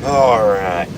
All right.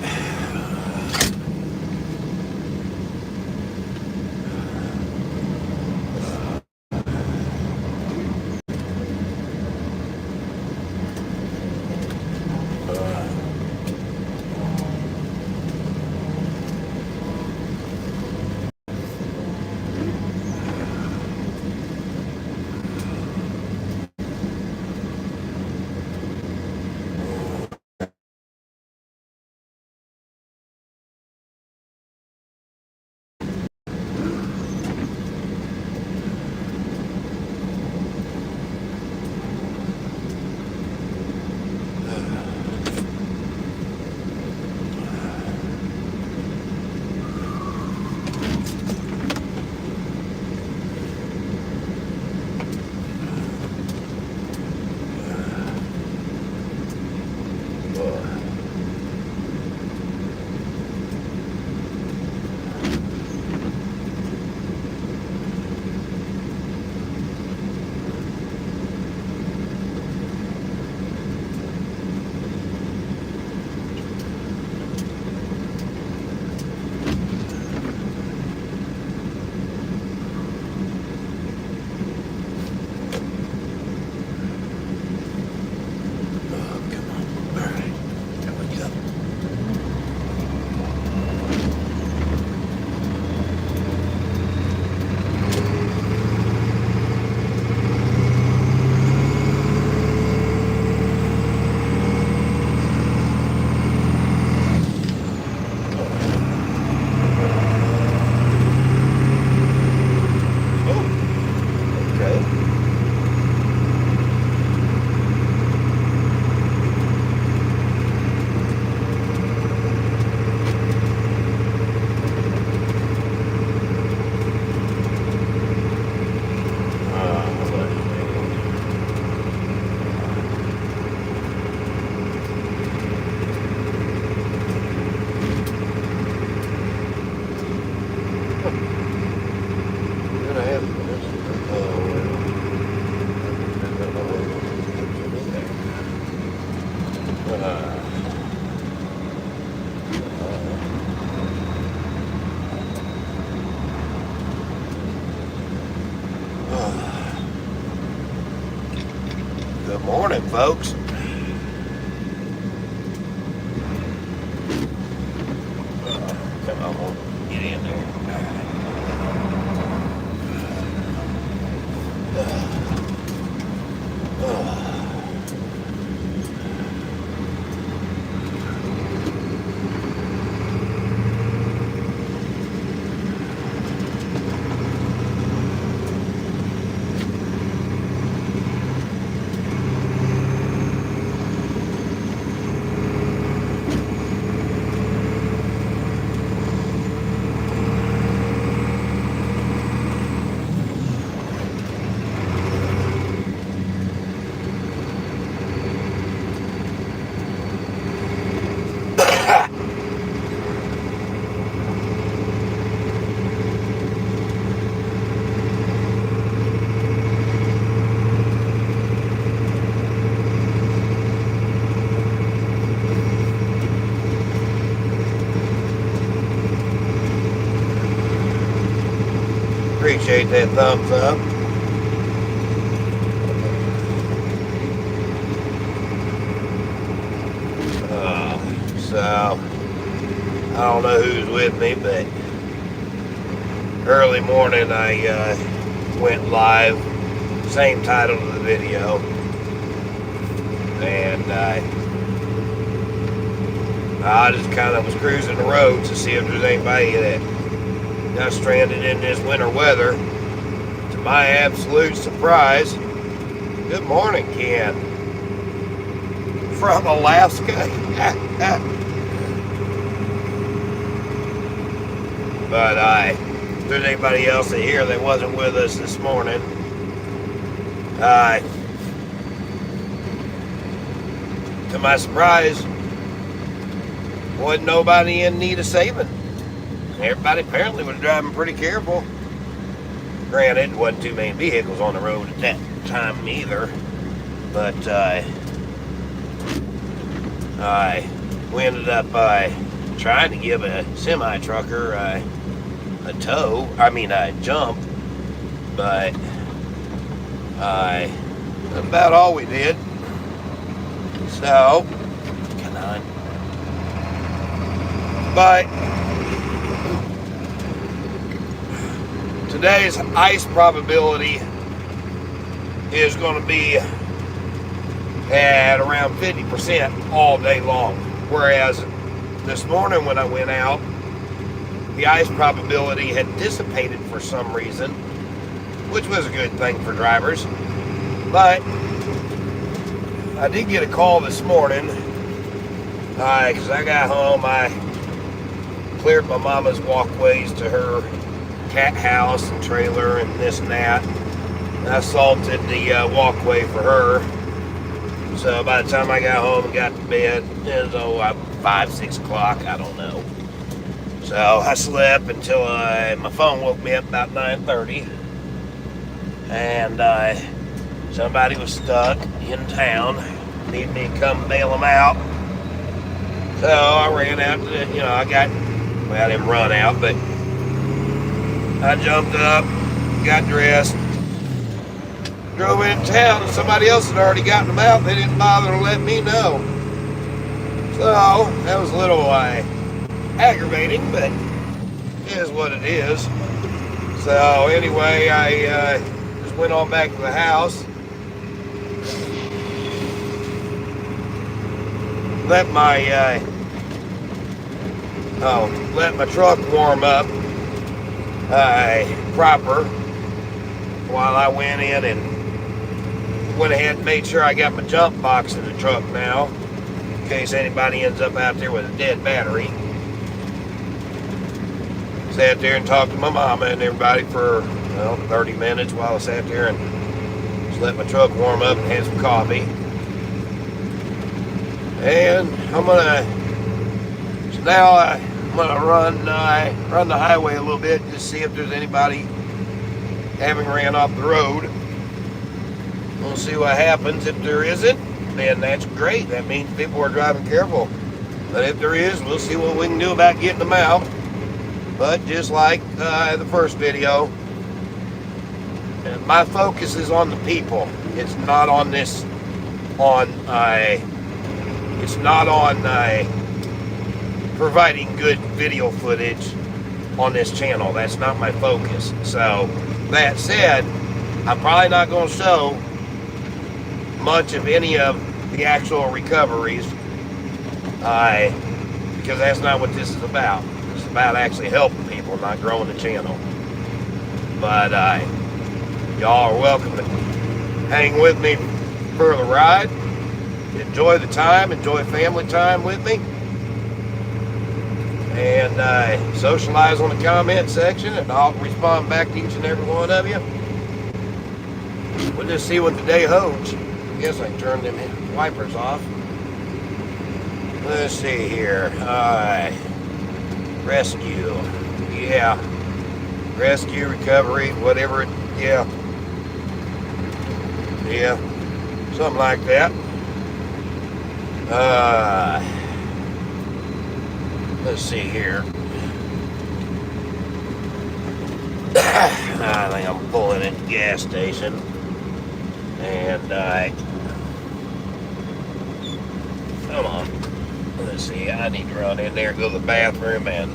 Good morning, folks. Come on, get in there. Appreciate that thumbs up. So, I don't know who's with me, but early morning I went live, same title of the video, and I just kind of was cruising the roads to see if there's anybody that got stranded in this winter weather. To my absolute surprise, good morning, Ken, from Alaska. But if there's anybody else in here that wasn't with us this morning, to my surprise, wasn't nobody in need of saving. Everybody apparently was driving pretty careful. Granted, there wasn't too many vehicles on the road at that time either. But we ended up trying to give a semi-trucker a jump, but that's about all we did. So, come on. But today's ice probability is going to be at around 50% all day long. Whereas this morning when I went out, the ice probability had dissipated for some reason, which was a good thing for drivers. But I did get a call this morning because I got home. I cleared my mama's walkways to her cat house and trailer and this and that. And I salted the walkway for her. So by the time I got home and got to bed, it was 5, 6 o'clock, I don't know. So I slept until my phone woke me up about 9:30. And somebody was stuck in town, needed me to come bail them out. So I ran out to I didn't run out, but I jumped up, got dressed, drove into town, and somebody else had already gotten them out. They didn't bother to let me know. So that was a little aggravating, but it is what it is. So anyway, I just went on back to the house. Let my truck warm up proper while I went in and went ahead and made sure I got my jump box in the truck now, in case anybody ends up out there with a dead battery. Sat there and talked to my mama and everybody for 30 minutes while I sat there and just let my truck warm up and had some coffee. And I'm gonna run the highway a little bit and just see if there's anybody having ran off the road. We'll see what happens. If there isn't, then that's great. That means people are driving careful. But if there is, we'll see what we can do about getting them out. But just like the first video, my focus is on the people. It's not on providing good video footage on this channel. That's not my focus. So that said, I'm probably not going to show much of any of the actual recoveries because that's not what this is about. It's about actually helping people, not growing the channel. But y'all are welcome to hang with me for the ride. Enjoy the time, enjoy family time with me, and socialize on the comment section, and I'll respond back to each and every one of you. We'll just see what the day holds. I guess I can turn them wipers off. Let's see here. Rescue. Yeah. Rescue, recovery, whatever it, yeah. Yeah. Something like that. Let's see here. I think I'm pulling at the gas station. And come on. Let's see, I need to run in there, go to the bathroom, and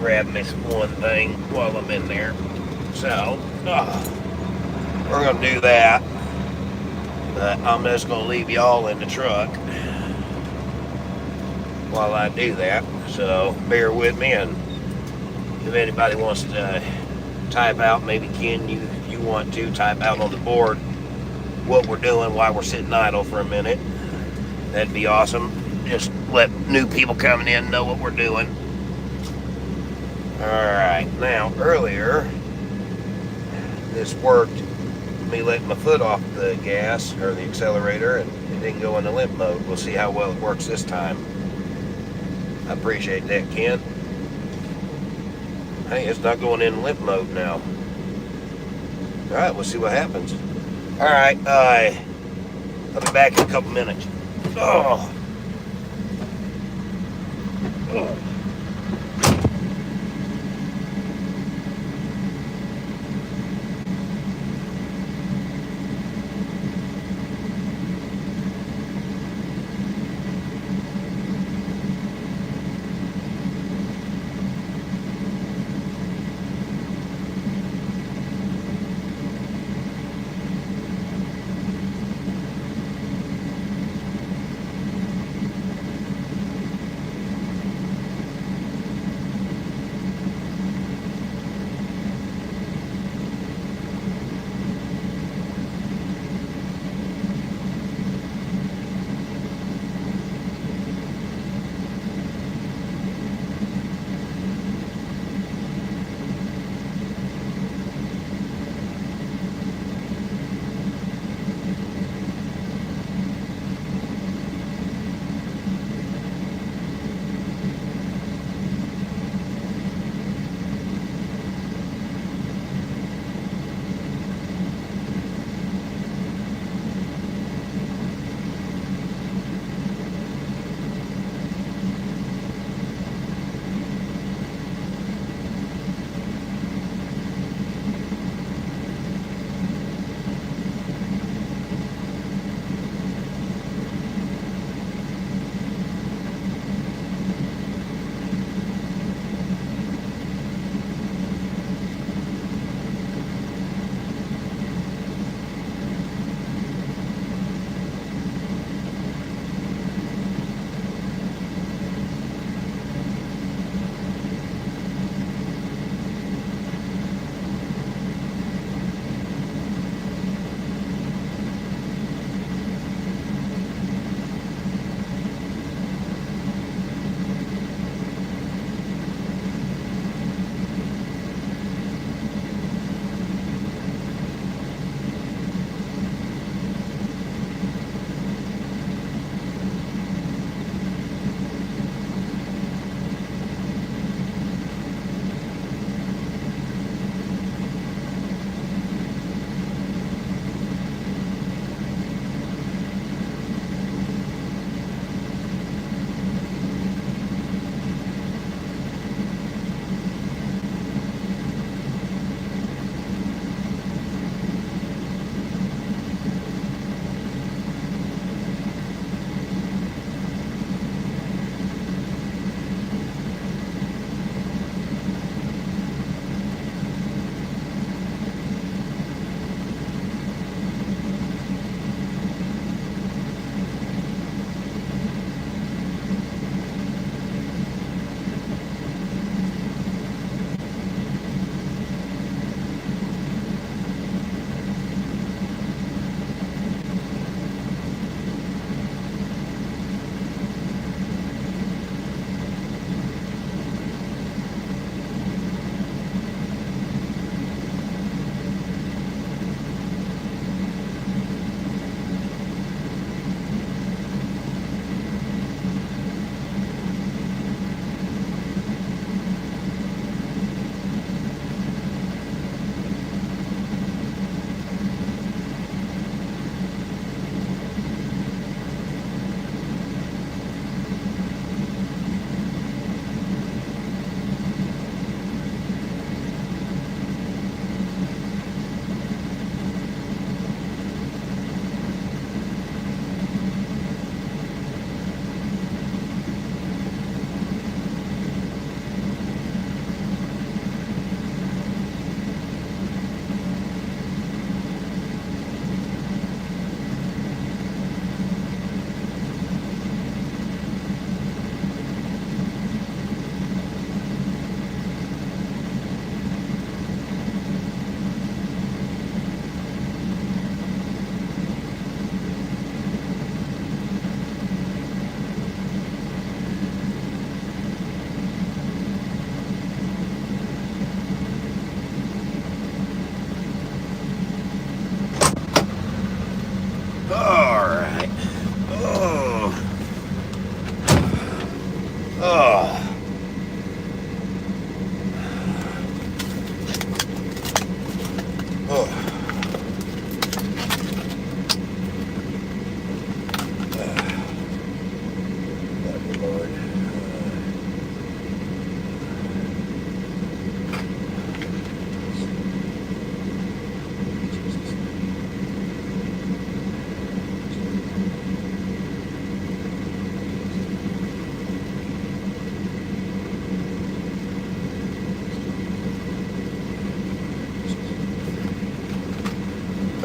grab me one thing while I'm in there. So, we're going to do that. But I'm just going to leave y'all in the truck while I do that. So, bear with me, and if anybody wants to type out, maybe Ken, you want to type out on the board what we're doing while we're sitting idle for a minute. That'd be awesome. Just let new people coming in know what we're doing. Alright, now earlier this worked, me letting my foot off the gas or the accelerator, and it didn't go into limp mode. We'll see how well it works this time. I appreciate that, Ken. Hey, it's not going in limp mode now. Alright, we'll see what happens. Alright, I'll be back in a couple minutes. Oh.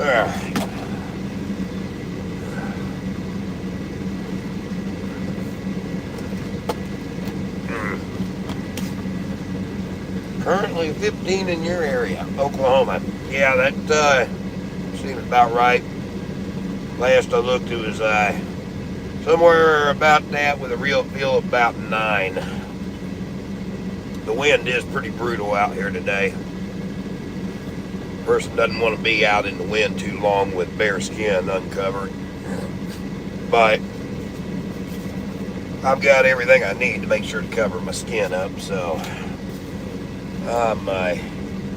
Alright. Currently 15 in your area, Oklahoma. Yeah, that seems about right. Last I looked, it was somewhere about that with a real feel of about 9. The wind is pretty brutal out here today. Person doesn't want to be out in the wind too long with bare skin uncovered. But I've got everything I need to make sure to cover my skin up, so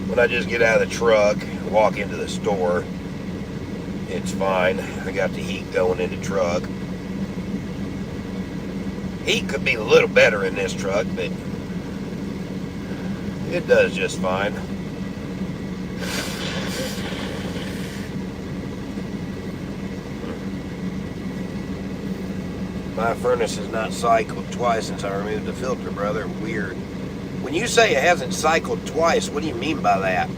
when I just get out of the truck, walk into the store, it's fine. I got the heat going in the truck. Heat could be a little better in this truck, but it does just fine. My furnace has not cycled twice since I removed the filter, brother. Weird. When you say it hasn't cycled twice, what do you mean by that?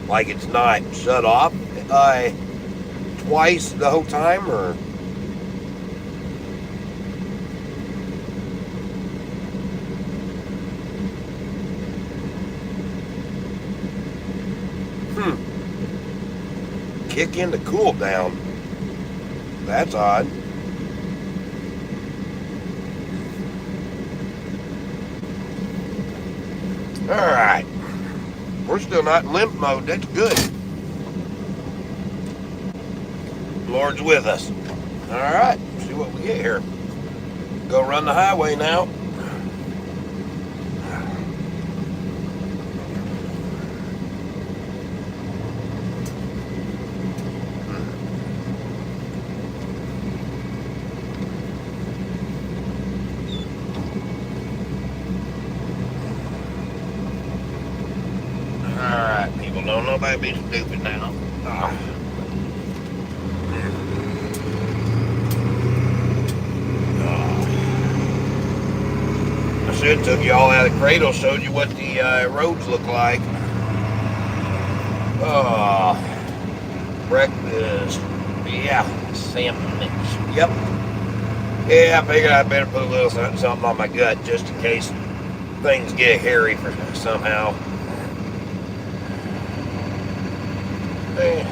Like it's not shut off twice the whole time, or? Kick into cool down. That's odd. Alright. We're still not in limp mode. That's good. Lord's with us. Alright. See what we get here. Go run the highway now. Alright, people, don't nobody be stupid now. I should have took you all out of the cradle, showed you what the roads look like. Breakfast. Yeah, sandwich. Yep. Yeah, I figured I'd better put a little something on my gut just in case things get hairy for somehow. Okay.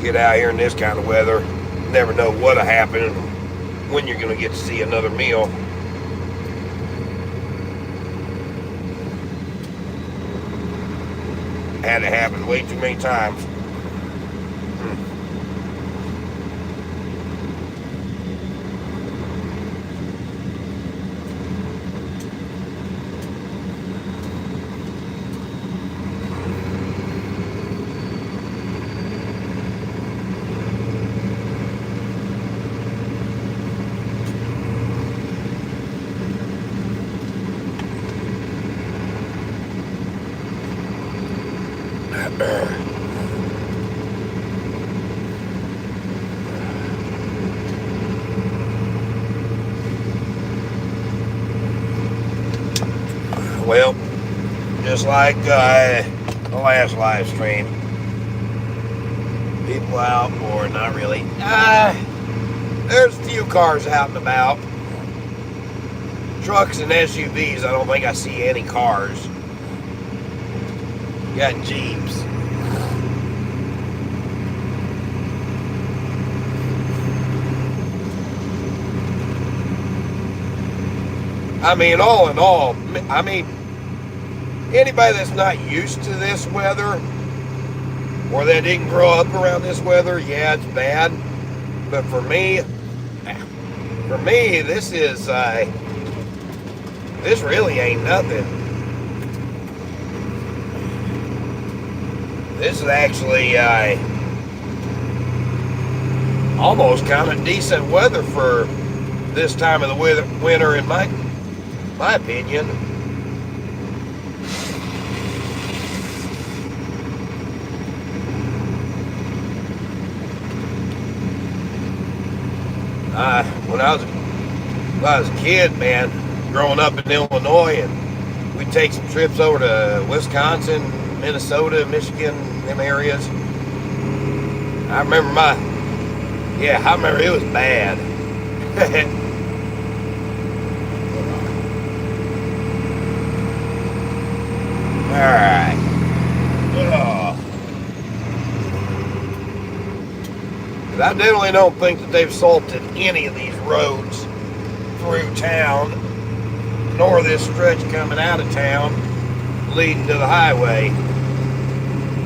Get out here in this kind of weather, never know what'll happen and when you're going to get to see another meal. Had it happen way too many times. Well, just like the last live stream, people out, or not really. There's a few cars out and about. Trucks and SUVs, I don't think I see any cars. You got Jeeps. I mean, all in all, I mean, anybody that's not used to this weather, or that didn't grow up around this weather, yeah, it's bad. But for me, this is, this really ain't nothing. This is actually almost kind of decent weather for this time of the winter, in my opinion. When I was a kid, man, growing up in Illinois, and we'd take some trips over to Wisconsin, Minnesota, Michigan, them areas. I remember it was bad. Alright. I definitely don't think that they've salted any of these roads through town, nor this stretch coming out of town leading to the highway.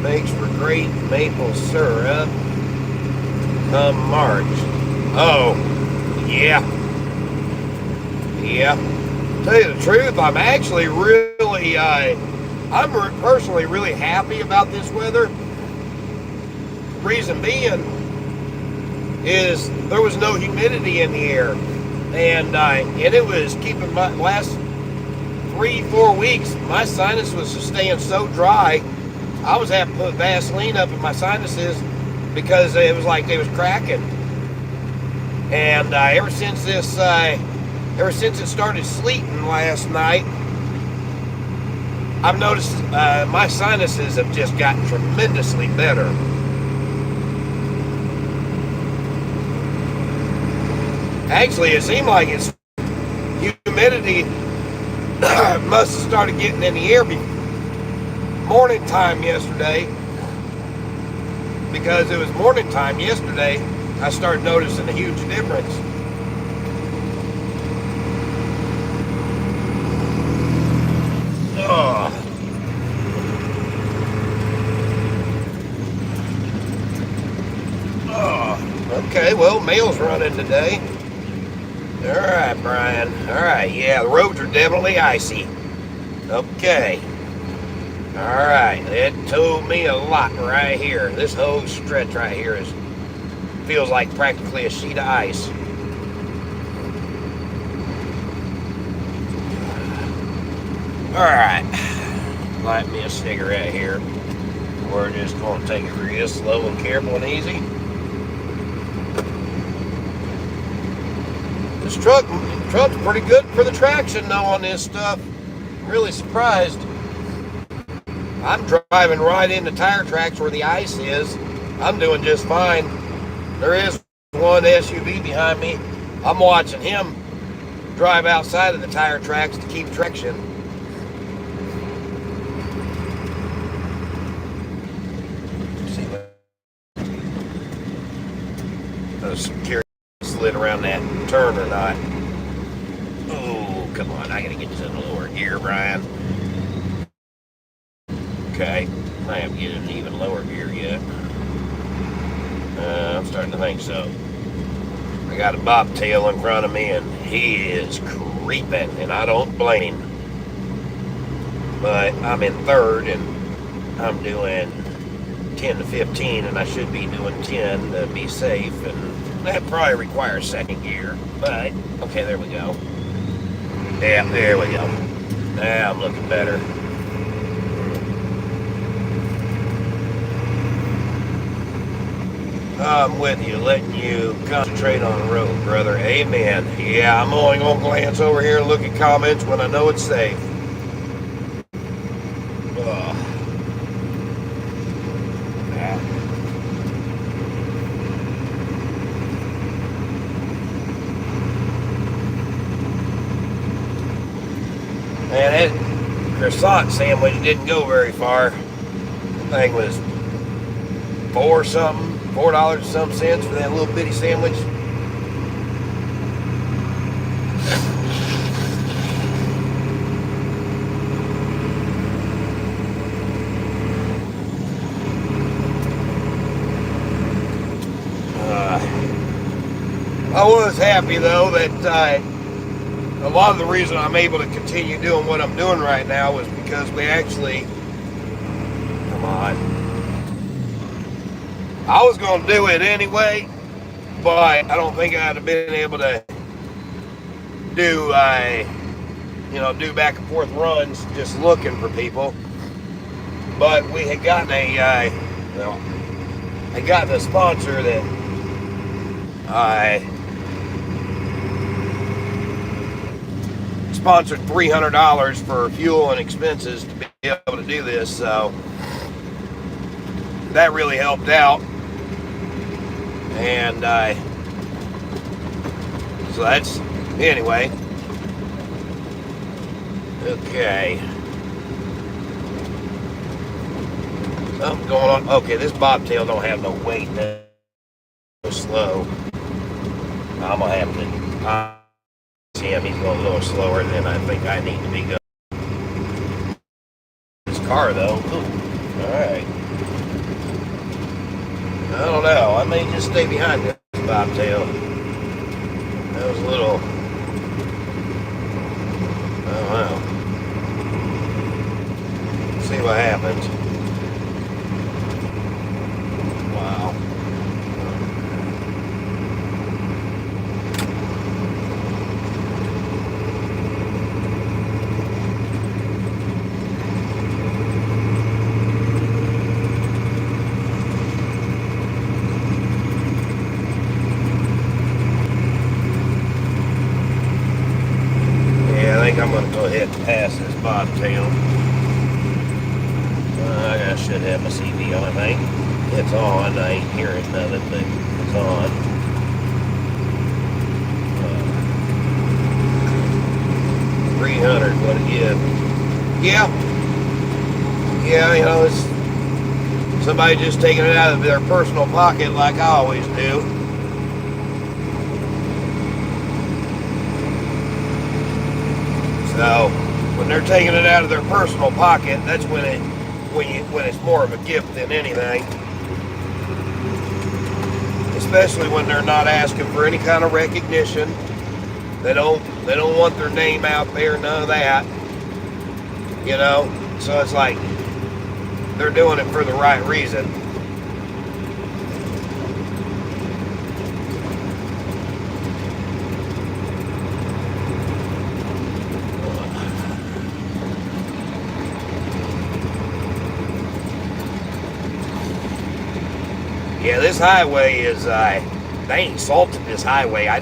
Makes for great maple syrup come March. Oh, yeah. Tell you the truth, I'm actually really, I'm personally really happy about this weather. Reason being is there was no humidity in the air, and it was keeping my last 3-4 weeks. My sinus was staying so dry, I was having to put Vaseline up in my sinuses because it was like they was cracking. And ever since it started sleeting last night, I've noticed my sinuses have just gotten tremendously better. Actually, it seemed like it's humidity must have started getting in the air morning time yesterday, because it was morning time yesterday I started noticing a huge difference. Okay, well, mail's running today. Alright, Brian. Alright, yeah, the roads are definitely icy. Okay. Alright, it told me a lot right here. This whole stretch right here feels like practically a sheet of ice. Alright. Light me a cigarette here. We're just going to take it real slow and careful and easy. This truck's pretty good for the traction though on this stuff. I'm really surprised. I'm driving right into tire tracks where the ice is. I'm doing just fine. There is one SUV behind me. I'm watching him drive outside of the tire tracks to keep traction. Let's see what the security slid around that turn or not. Oh, come on. I gotta get to the lower gear, Brian. Okay. I haven't get an even lower gear yet. I'm starting to think so. I got a bobtail in front of me, and he is creeping, and I don't blame him. But I'm in third, and I'm doing 10 to 15, and I should be doing 10 to be safe, and that probably requires second gear, but okay, there we go. Yeah, there we go. Now I'm looking better. I'm with you, letting you concentrate on the road, brother. Amen. Yeah, I'm only going to glance over here and look at comments when I know it's safe. Man, that croissant sandwich didn't go very far. The thing was $4 and some cents for that little bitty sandwich. I was happy though that a lot of the reason I'm able to continue doing what I'm doing right now was because we actually, come on, I was going to do it anyway, but I don't think I'd have been able to do back and forth runs just looking for people. But we had gotten I got a sponsor that I sponsored $300 for fuel and expenses to be able to do this, so that really helped out. And so that's anyway. Okay. Something going on. Okay, this bobtail don't have no weight. So slow. I'm gonna have to see him. He's going a little slower than I think I need to be going. This car though. Ooh. All right. I don't know. I may just stay behind this bobtail. That was a little. Oh wow. See what happens. Wow. Yeah, I think I'm going to go ahead and pass this bobtail. I should have my CV on, I think. It's on. I ain't hearing nothing, but it's on. 300, what a gift. Yeah. Yeah, it's somebody just taking it out of their personal pocket like I always do. So, when they're taking it out of their personal pocket, that's when it's more of a gift than anything. Especially when they're not asking for any kind of recognition. They don't want their name out there, none of that. So it's like they're doing it for the right reason. Yeah, this highway is, they ain't salted this highway. I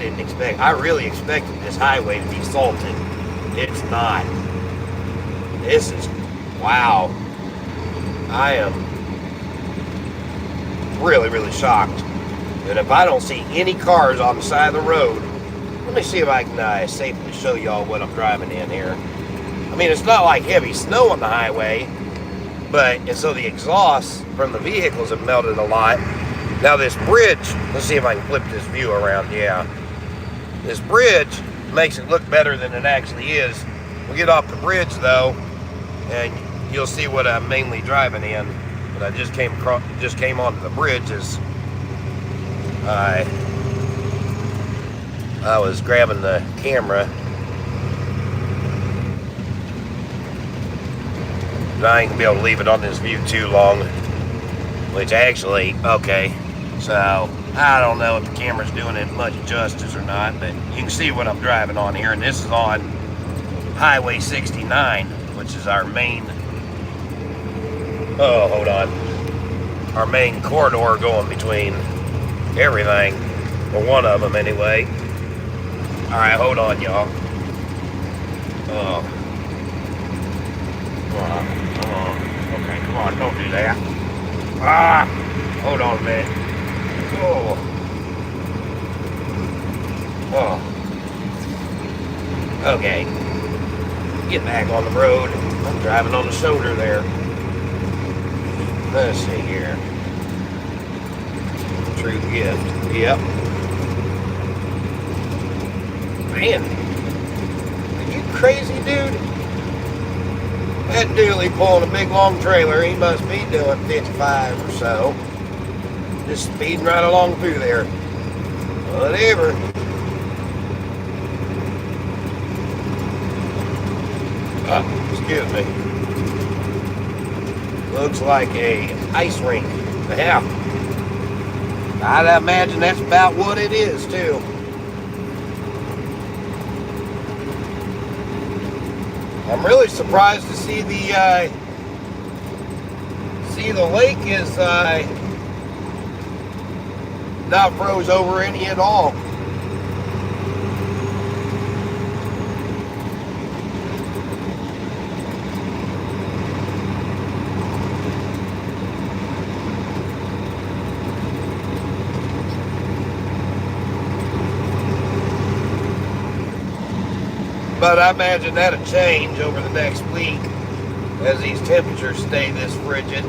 really expected this highway to be salted. It's not. This is, wow. I am really, really shocked. And if I don't see any cars on the side of the road, let me see if I can safely show y'all what I'm driving in here. I mean, it's not like heavy snow on the highway, and so the exhaust from the vehicles have melted a lot. Now this bridge, let's see if I can flip this view around. Yeah, this bridge makes it look better than it actually is. We'll get off the bridge though, and you'll see what I'm mainly driving in. But I just came onto the bridge as I was grabbing the camera. I ain't gonna be able to leave it on this view too long. Which actually, okay. So, I don't know if the camera's doing it much justice or not, but you can see what I'm driving on here, and this is on Highway 69, which is our main, hold on, our main corridor going between everything, or one of them anyway. Alright, hold on, y'all. Okay, come on, don't do that. Hold on a minute. Oh. Okay. Get back on the road. I'm driving on the shoulder there. Let's see here. True gift. Yep. Man. Are you crazy, dude? That dually pulling a big long trailer, he must be doing 55 or so. Just speeding right along through there. Whatever. Excuse me. Looks like a ice rink. Yeah. I'd imagine that's about what it is, too. I'm really surprised to see the lake is not froze over any at all. But I imagine that'll change over the next week as these temperatures stay this frigid.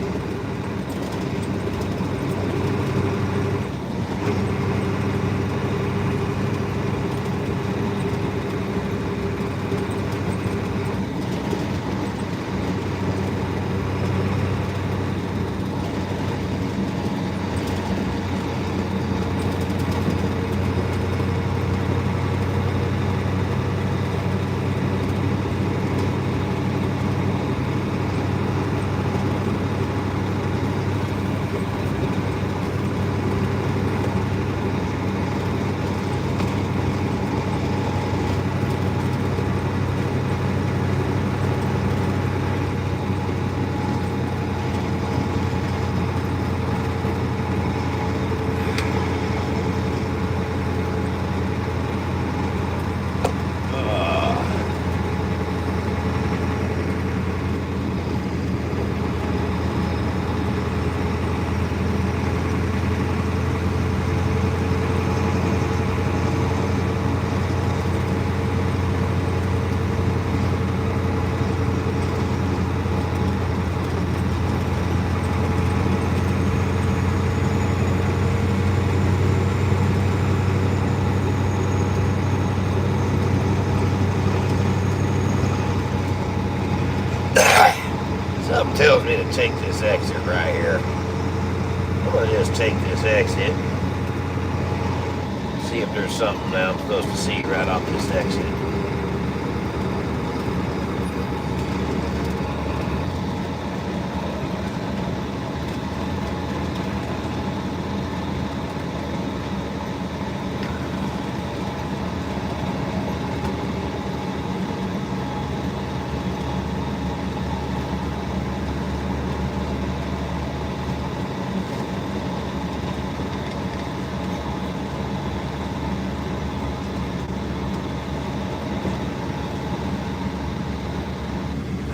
Something tells me to take this exit right here. I'm going to just take this exit. See if there's something now I'm supposed to see right off this exit.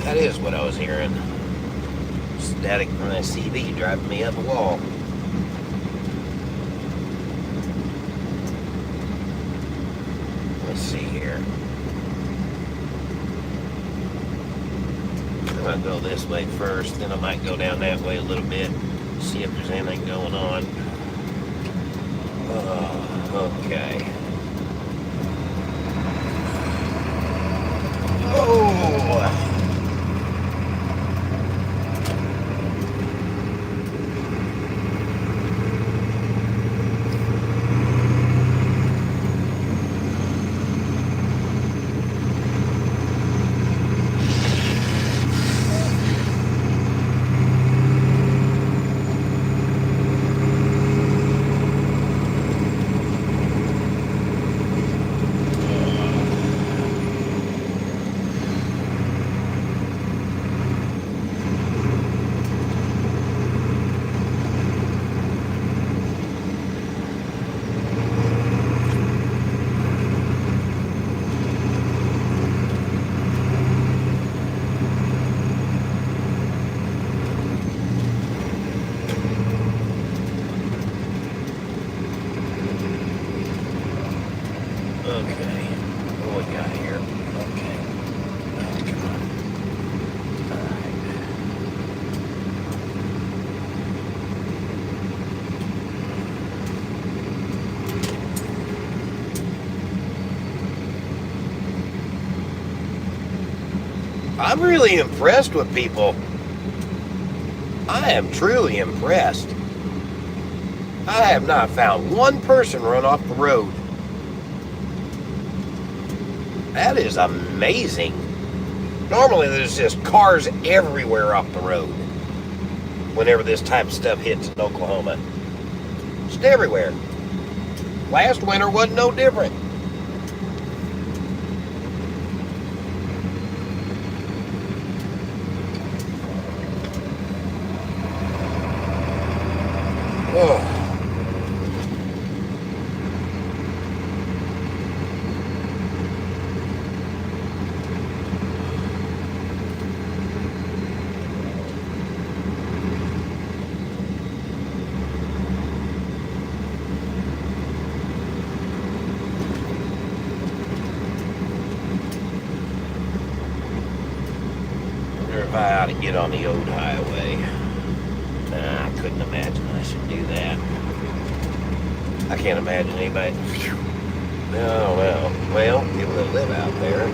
That is what I was hearing. Static from that CV driving me up a wall. Let's see here. I'm gonna go this way first, then I might go down that way a little bit, see if there's anything going on. Okay. Oh! Okay, what we got here? Okay. Oh, come on. Alright. I'm really impressed with people. I am truly impressed. I have not found one person run off the road. That is amazing. Normally there's just cars everywhere off the road whenever this type of stuff hits in Oklahoma. It's just everywhere. Last winter wasn't no different. Oh. If I ought to get on the old highway. Nah, I couldn't imagine I should do that. I can't imagine anybody. No, well, people that live out there.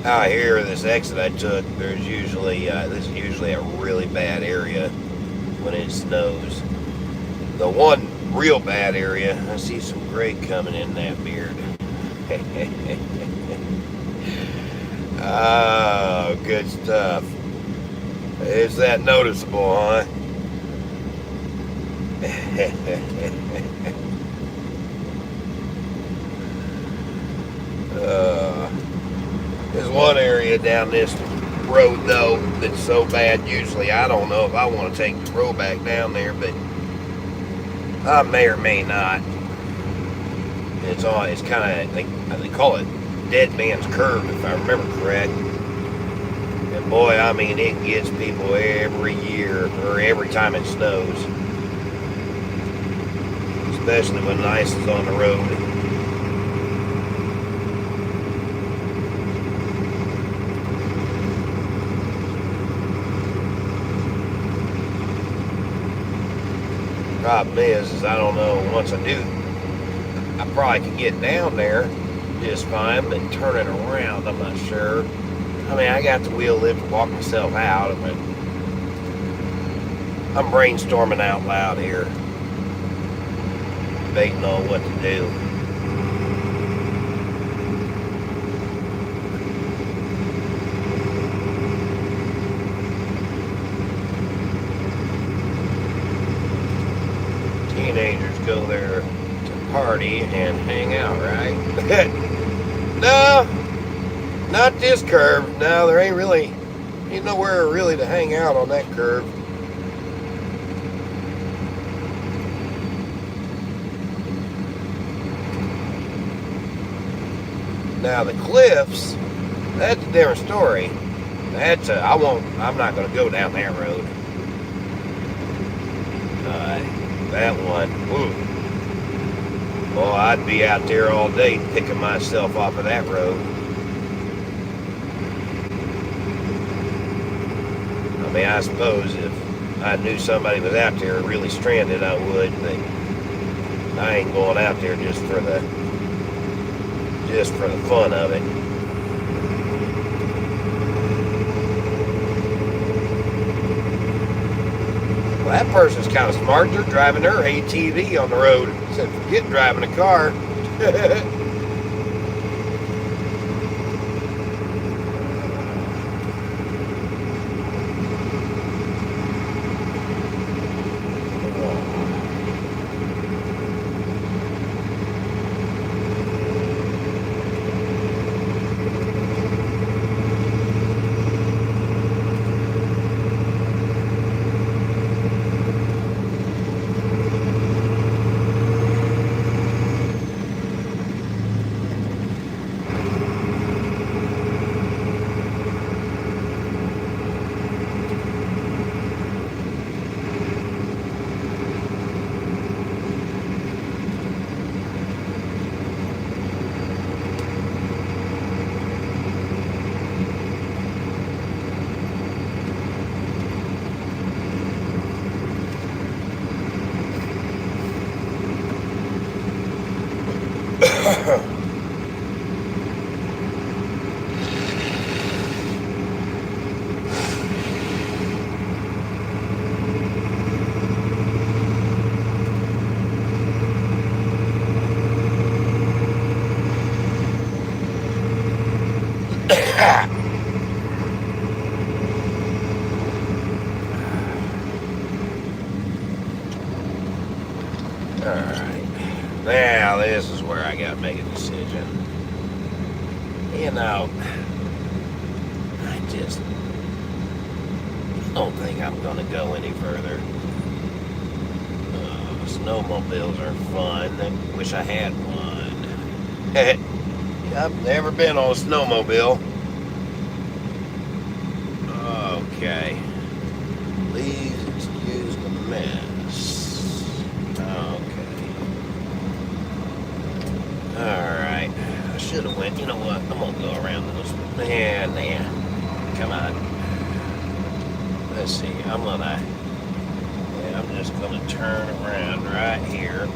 Out here, this exit I took, there's usually, this is usually a really bad area when it snows. The one real bad area, I see some gray coming in that beard. Oh, good stuff. Is that noticeable, huh? There's one area down this road, though, that's so bad. Usually, I don't know if I want to take the road back down there, but I may or may not. It's kind of, they call it Dead Man's Curve, if I remember correct. And boy, I mean, it gets people every year, or every time it snows. Especially when the ice is on the road. Problem is I don't know, once I do, I probably can get down there just fine, but turn it around, I'm not sure. I mean, I got the wheel lift to walk myself out, but I'm brainstorming out loud here, debating on what to do. Teenagers go there to party and hang out, right? No, not this curve. No, there ain't nowhere really to hang out on that curve. Now the cliffs, that's a different story. I'm not going to go down that road. That one, woo. Well, I'd be out there all day picking myself off of that road. me. I suppose if I knew somebody was out there really stranded, I would, but I ain't going out there just for the fun of it. Well, that person's kind of smart. They're driving their ATV on the road. Said, forget driving a car. Alright, now this is where I gotta make a decision. You know, I just don't think I'm gonna go any further. Snowmobiles are fun. I wish I had one. I've never been on a snowmobile. Okay. Please excuse the mess. Okay. Alright. I should have went. You know what? I'm gonna go around this. Man. Come on. Let's see. I'm just gonna turn around right here.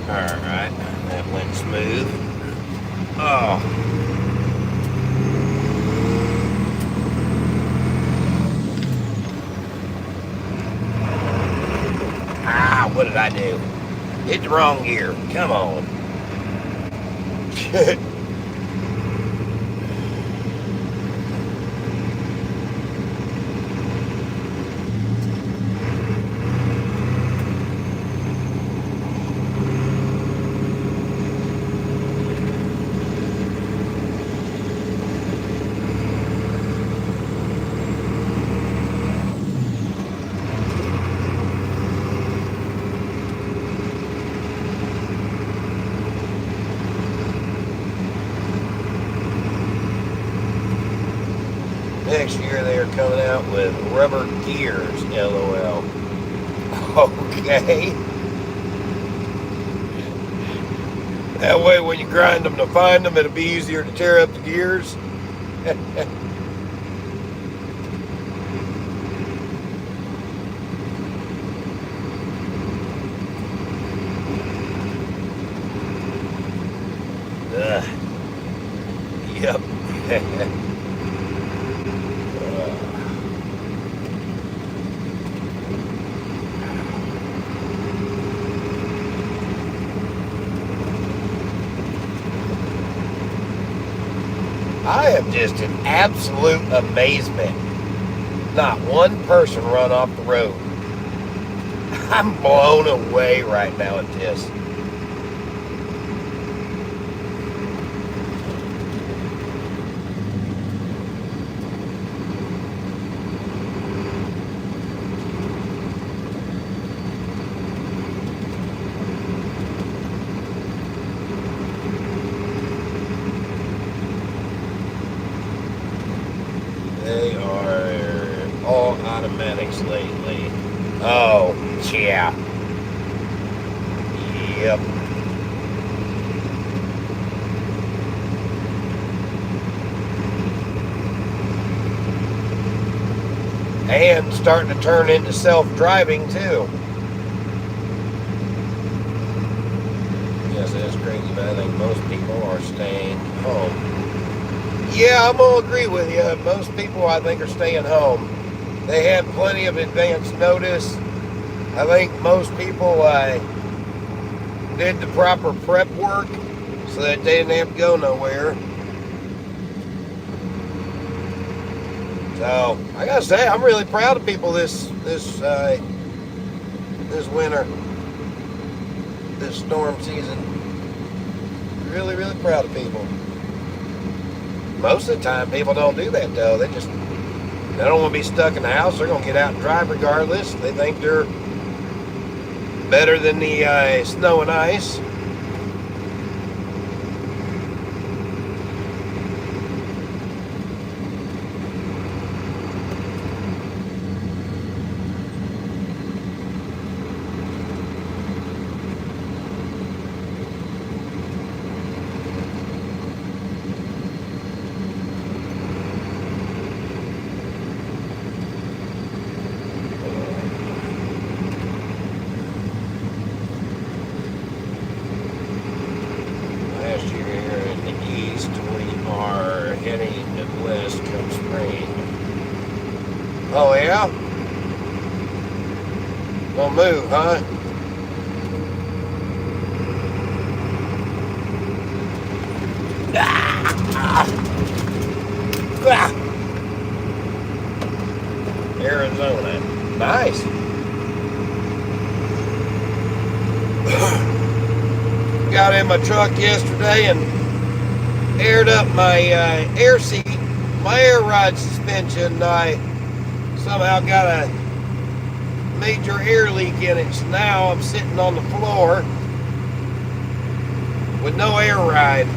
Alright, that went smooth. Oh. Ah, what did I do? Hit the wrong gear. Come on. Next year they are coming out with rubber gears, LOL. Okay. That way when you grind them to find them, it'll be easier to tear up the gears. Yep. I am just in absolute amazement. Not one person run off the road. I'm blown away right now at this. They are all automatics lately. Oh, yeah. Yep. And starting to turn into self-driving too. Yes, it is crazy, but I think most people are staying home. Yeah, I'm gonna agree with you. Most people, I think, are staying home. They had plenty of advance notice. I think most people did the proper prep work so that they didn't have to go nowhere. So I gotta say, I'm really proud of people this winter, this storm season. Really, really proud of people. Most of the time, people don't do that though. They don't want to be stuck in the house. They're gonna get out and drive regardless. They think they're better than the snow and ice. Oh yeah? Gonna move, huh? Arizona. Nice. Got in my truck yesterday and aired up my air seat, my air ride suspension. I somehow got a major air leak in it, so now I'm sitting on the floor with no air ride.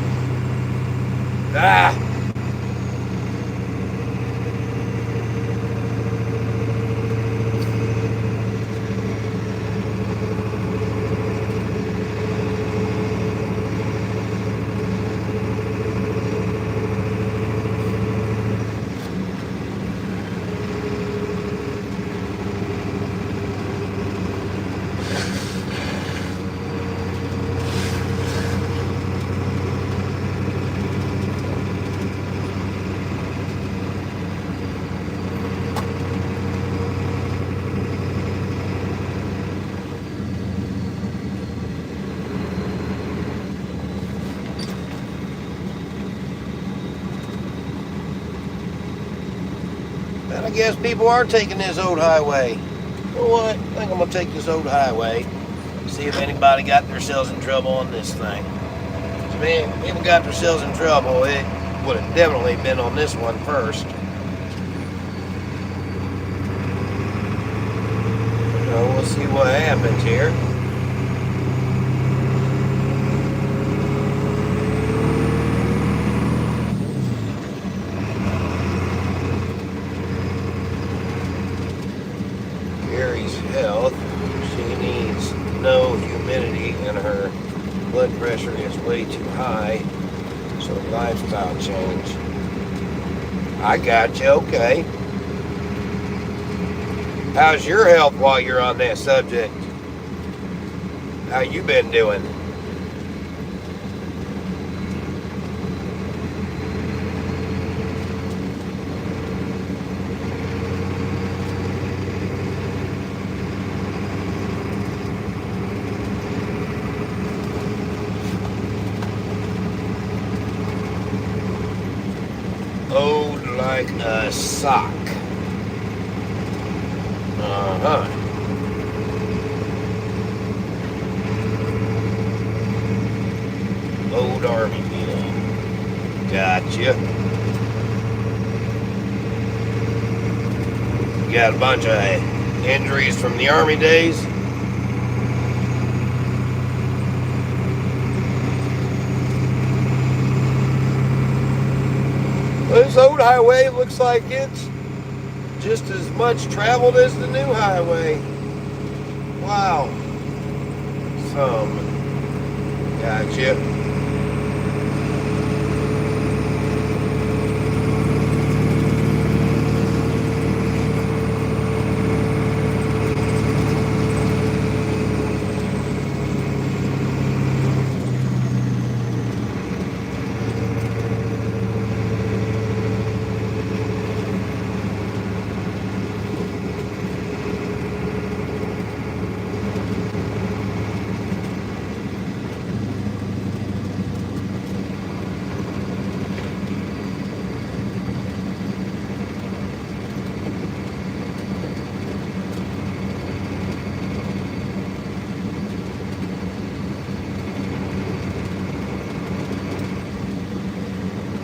And I guess people are taking this old highway. You know what? I think I'm going to take this old highway. See if anybody got themselves in trouble on this thing. So, man, if people got themselves in trouble, it would have definitely been on this one first. So we'll see what happens here. Health. She needs no humidity and her blood pressure is way too high, so lifestyle change. I got you. Okay. How's your health while you're on that subject? How you been doing? Old like a sock. Old army meal. Gotcha. You got a bunch of injuries from the army days? This old highway looks like it's just as much traveled as the new highway. Wow. Some Gotcha.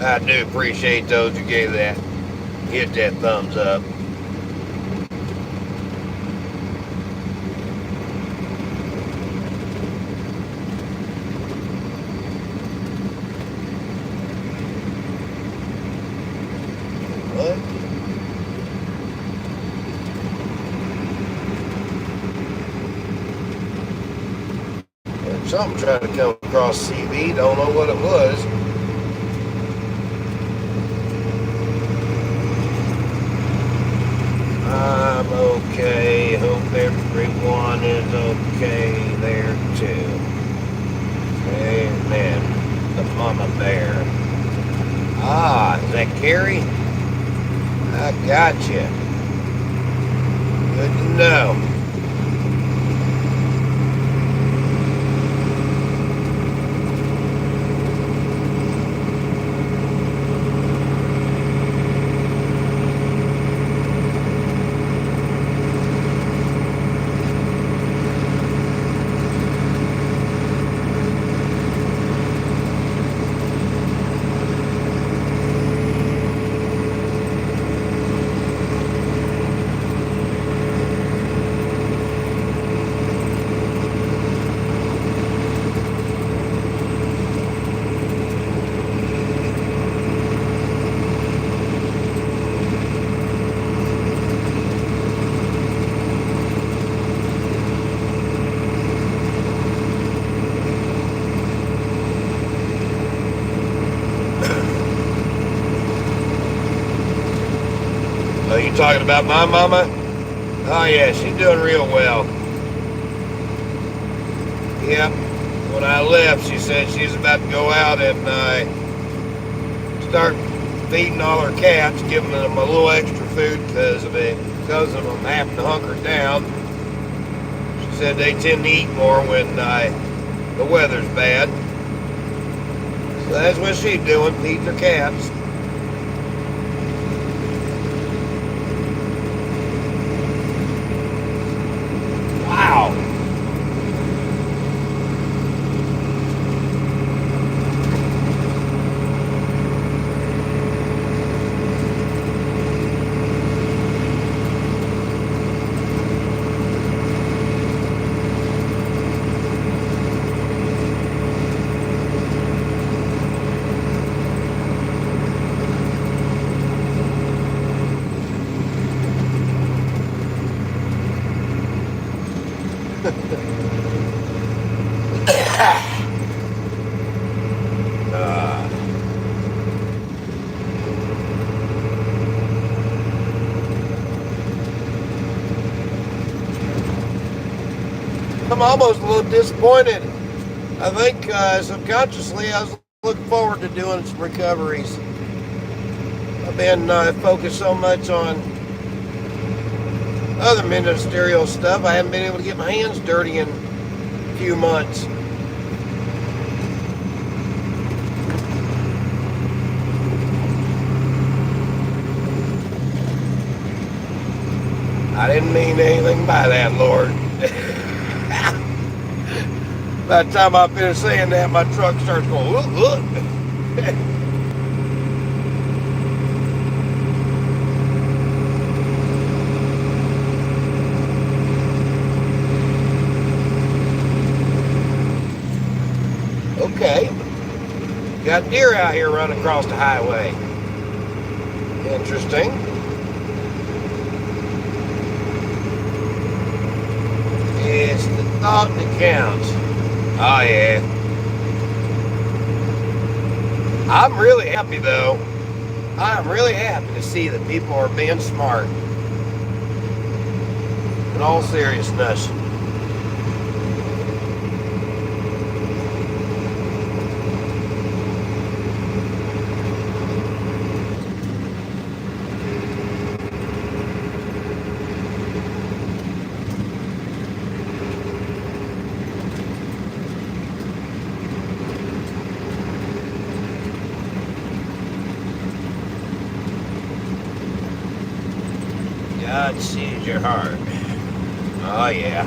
I do appreciate those who gave that, hit that thumbs up. What? There's something trying to come across CV, don't know what it was. I'm okay. Hope everyone is okay there too. Amen. The mama bear. Ah, is that Carrie? I gotcha. Good to know. Are you talking about my mama? Oh yeah, she's doing real well. Yep. When I left, she said she's about to go out and start feeding all her cats, giving them a little extra food because of them having to hunker down. She said they tend to eat more when the weather's bad. So that's what she's doing, feeding her cats. Wow. I'm almost a little disappointed. I think subconsciously I was looking forward to doing some recoveries. I've been focused so much on other ministerial stuff, I haven't been able to get my hands dirty in a few months. I didn't mean anything by that, Lord. By the time I finish saying that, my truck starts going, look, look. Okay. Got deer out here running across the highway. Interesting. It's the thought that counts. Oh yeah. I'm really happy though. I'm really happy to see that people are being smart. In all seriousness. God sees your heart. Oh, yeah.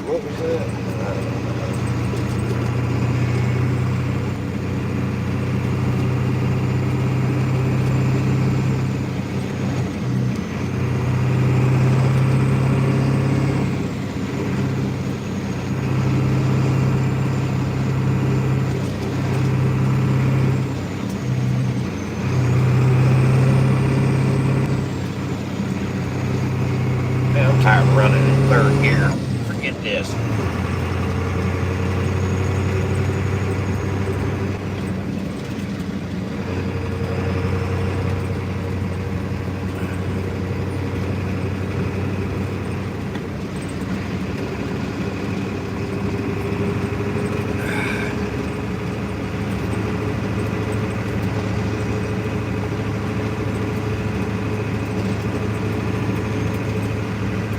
What was that? Man, I'm tired of running in third gear. Forget this.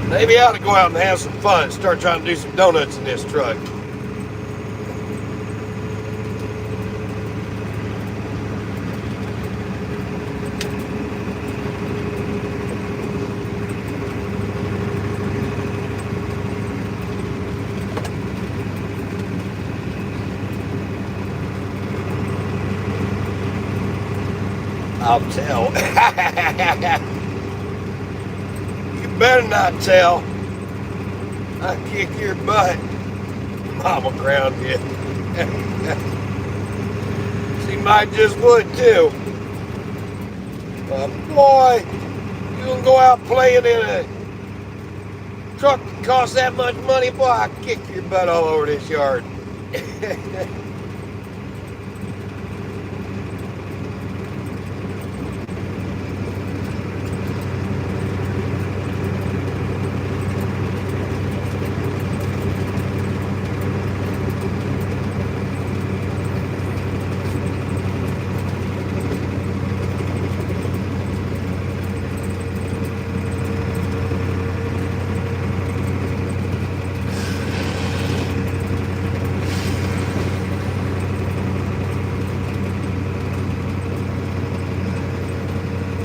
Maybe I ought to go out and have some fun and start trying to do some donuts in this truck. I'll tell. You better not tell. I'll kick your butt. Mama ground you. She might just would too. But boy, you gonna go out playing in a truck that costs that much money, boy, I'll kick your butt all over this yard.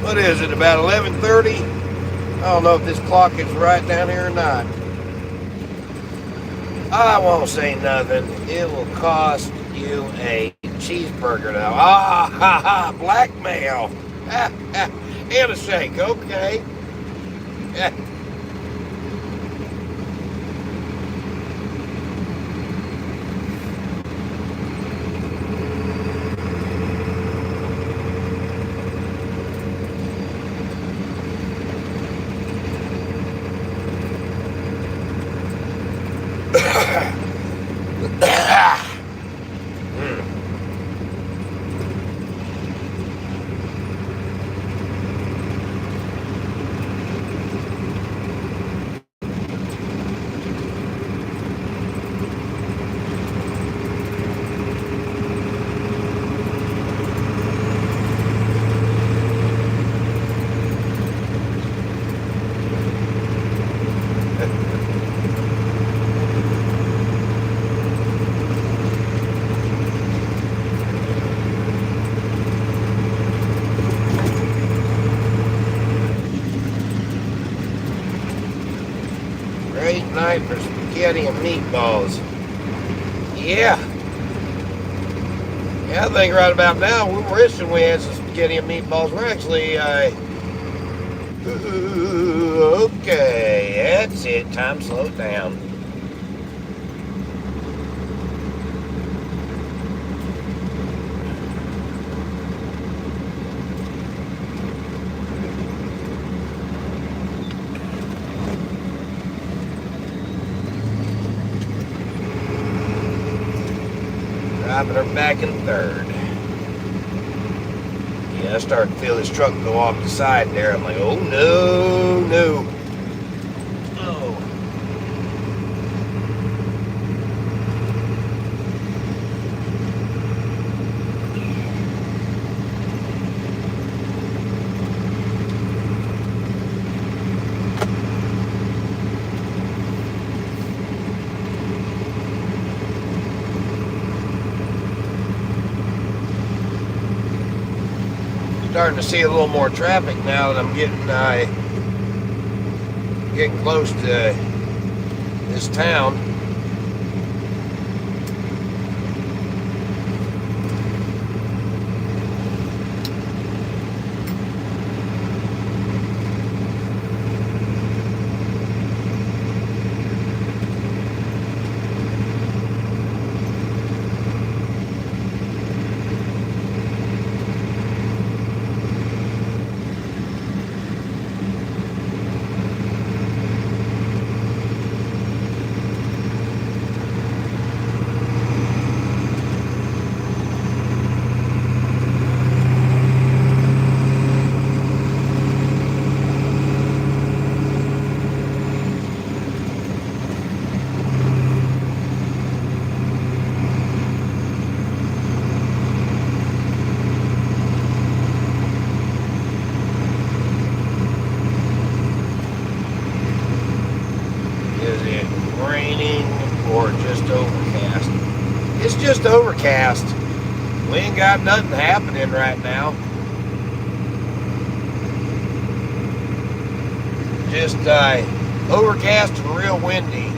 What is it, about 11:30? I don't know if this clock is right down here or not. I won't say nothing. It will cost you a cheeseburger now. Ah, ha, ha, blackmail. And a shake, okay. Great night for spaghetti and meatballs. Yeah. Yeah, I think right about now we're wishing we had some spaghetti and meatballs. We're actually, okay, that's it. Time to slow it down. Driving her back in third. Yeah, I started to feel this truck go off the side there. I'm like, oh no, no. Oh. Starting to see a little more traffic now that I'm getting close to this town. Or just overcast? It's just overcast. We ain't got nothing happening right now. Just overcast and real windy.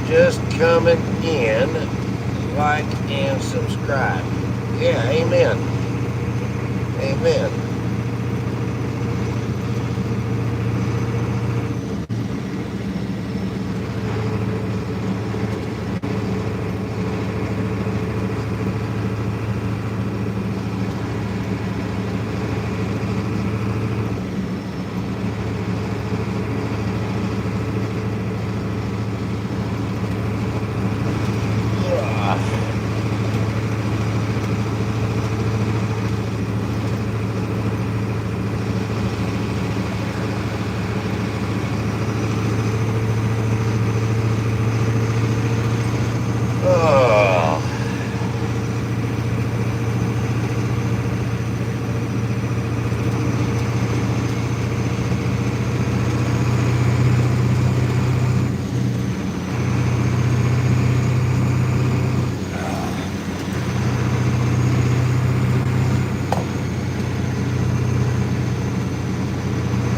Just coming in, like and subscribe. Yeah, amen. Amen.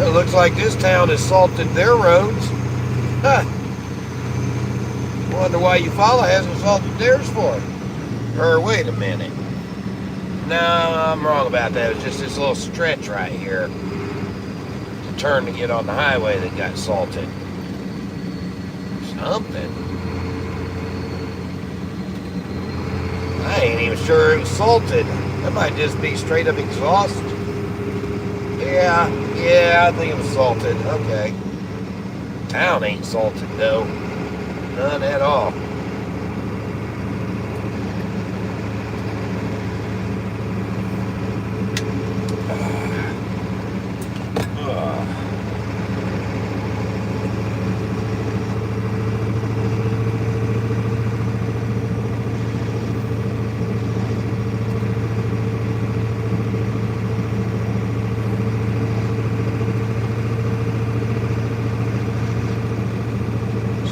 It looks like this town has salted their roads. Huh. Wonder why Eufaula hasn't salted theirs for. Or wait a minute. No, I'm wrong about that. It was just this little stretch right here to turn to get on the highway that got salted. Something. I ain't even sure it was salted. That might just be straight up exhaust. Yeah, I think it was salted. Okay. Town ain't salted though. None at all.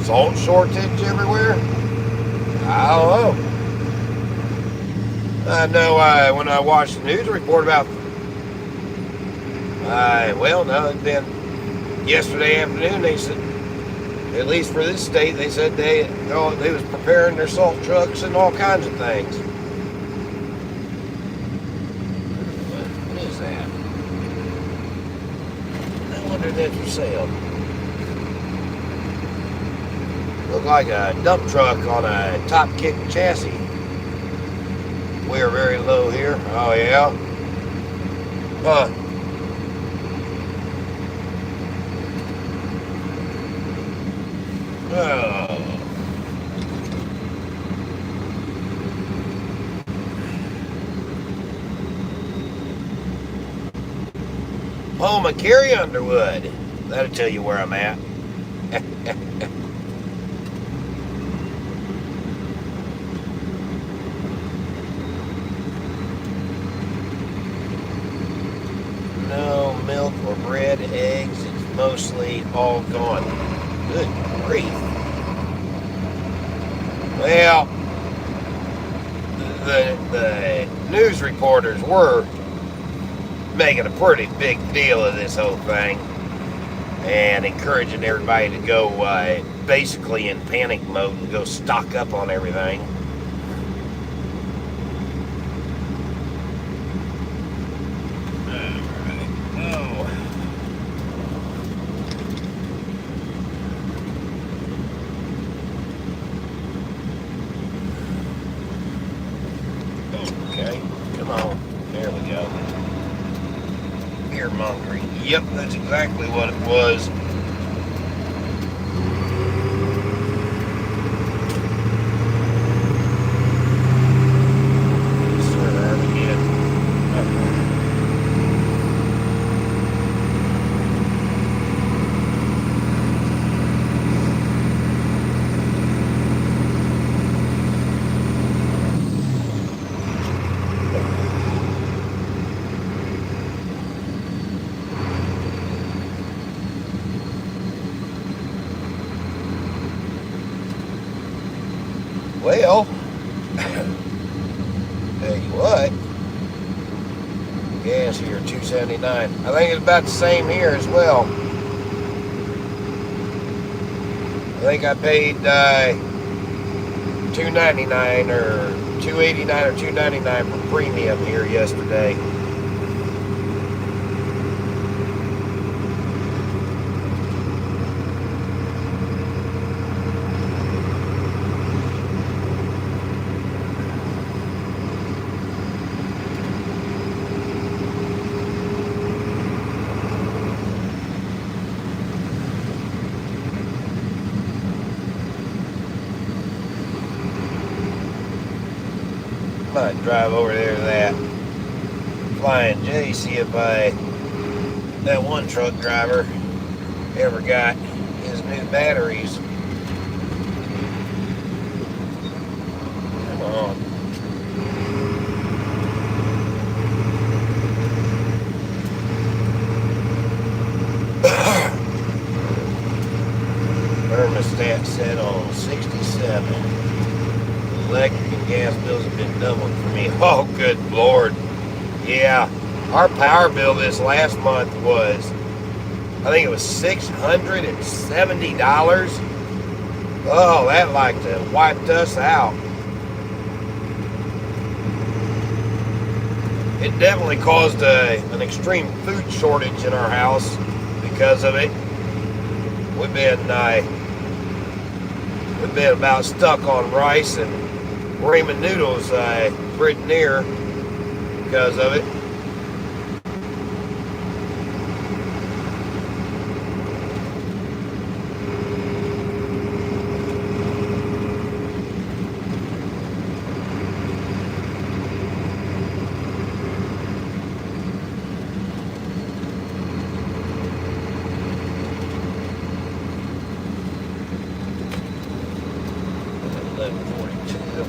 Salt shortage everywhere? I don't know. I know when I watched the news report about, it's been yesterday afternoon, they said, at least for this state, they said they was preparing their salt trucks and all kinds of things. What is that? I wonder if that's for sale. Look like a dump truck on a top kick chassis. We're very low here. Oh yeah. Huh. Oh. Home of Carrie Underwood. That'll tell you where I'm at. No milk or bread, eggs. It's mostly all gone. Good grief. Well, the news reporters were making a pretty big deal of this whole thing and encouraging everybody to go basically in panic mode and go stock up on everything. Okay, come on. There we go. Beer mongering. Yep, that's exactly what it was. Well, tell you what, gas here $2.79. I think it's about the same here as well. I think I paid $2.99 or $2.89 or $2.99 for premium here yesterday. Might drive over there to that Flying J, see if that one truck driver ever got his new batteries. Come on. Thermostat set on 67. Electric and gas bills have been doubling for me. Oh, good Lord. Yeah, our power bill this last month was, I think it was $670. Oh, that like to wiped us out. It definitely caused an extreme food shortage in our house because of it. We've been about stuck on rice and ramen noodles pretty near because of it. 11:42.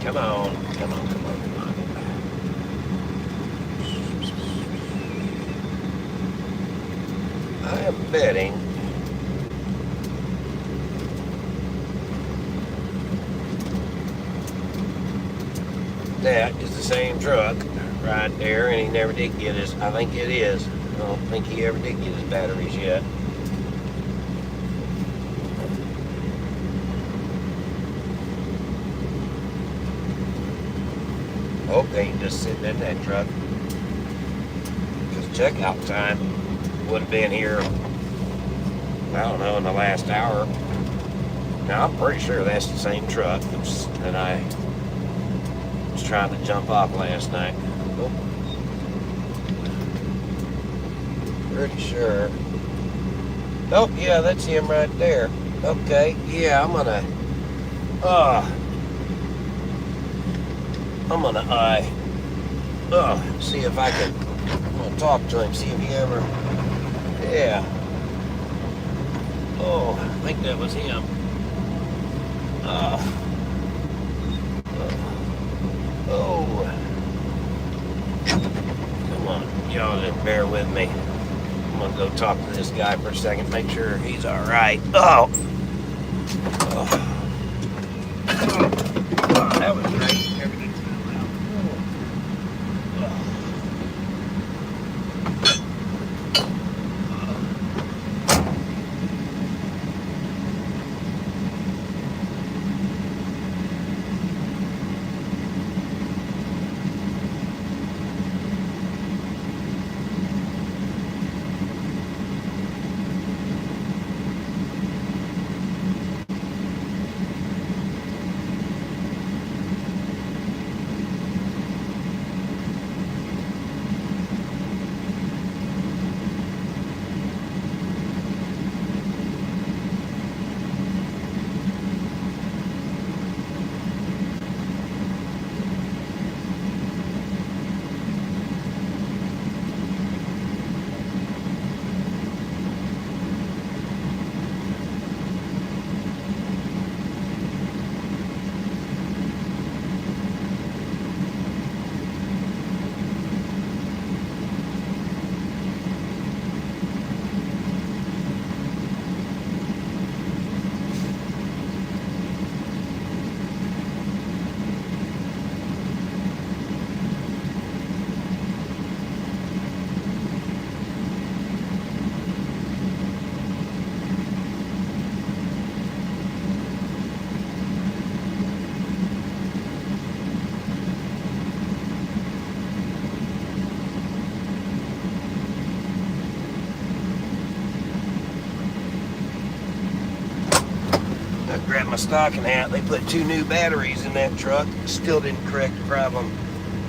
Come on, come on, come on, come on. I am betting that is the same truck right there, and he never did get his, I think it is. I don't think he ever did get his batteries yet. Hope they ain't just sitting in that truck. Because checkout time would have been here, I don't know, in the last hour. Now, I'm pretty sure that's the same truck that I was trying to jump off last night. Oh. Pretty sure. Oh, yeah, that's him right there. Okay, yeah, I'm gonna see if I can, I'm gonna talk to him, see if he ever, yeah. Oh, I think that was him. Come on, y'all just bear with me. I'm gonna go talk to this guy for a second, make sure he's all right. Oh, that was great. Everything's fell out. Grabbed my stocking hat. They put 2 new batteries in that truck. Still didn't correct the problem.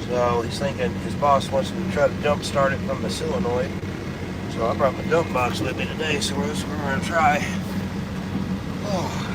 So he's thinking his boss wants him to try to jump start it from the solenoid. So I brought my dump box with me today, so we're going to try. Oh.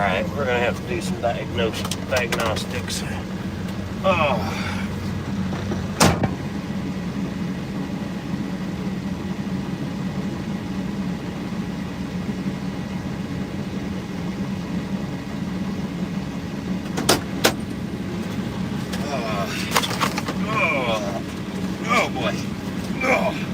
right, we're gonna have to do some diagnostics. Oh. Oh boy. Oh.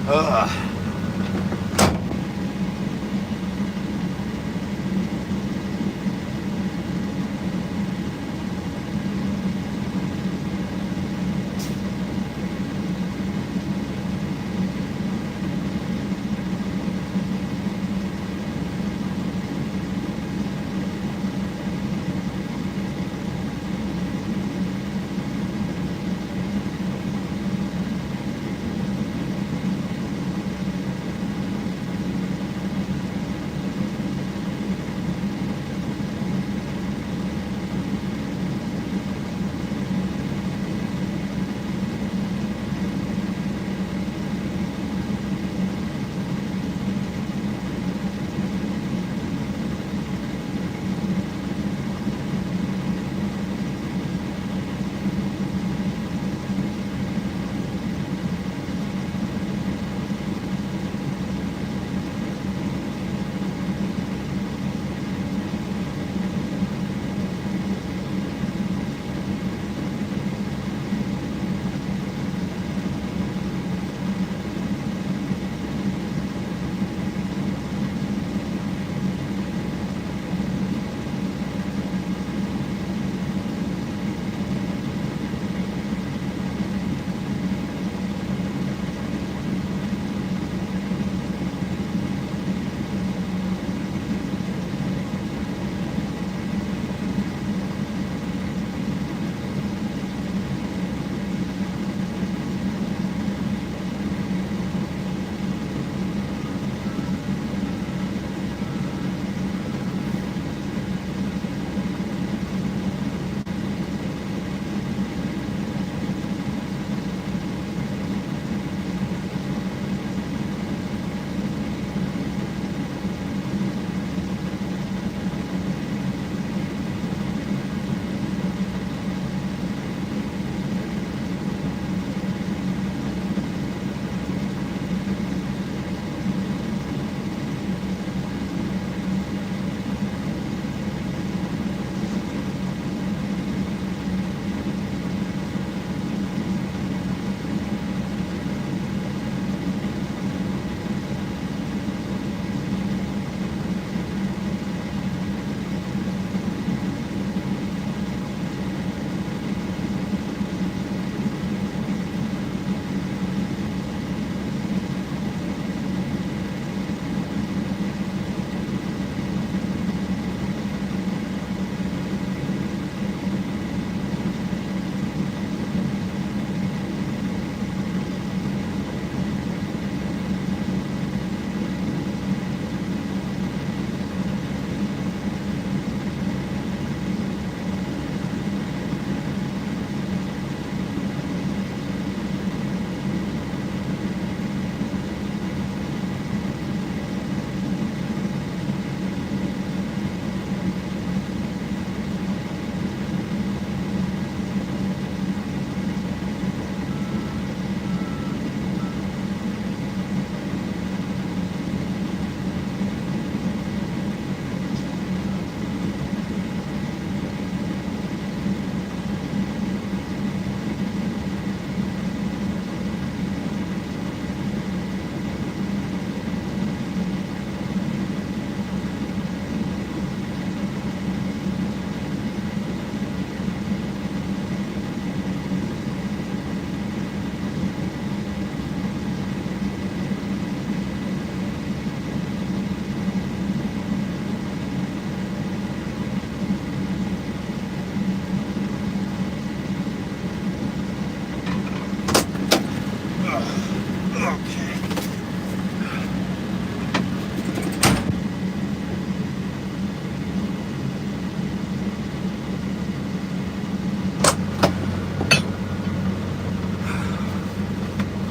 Uh,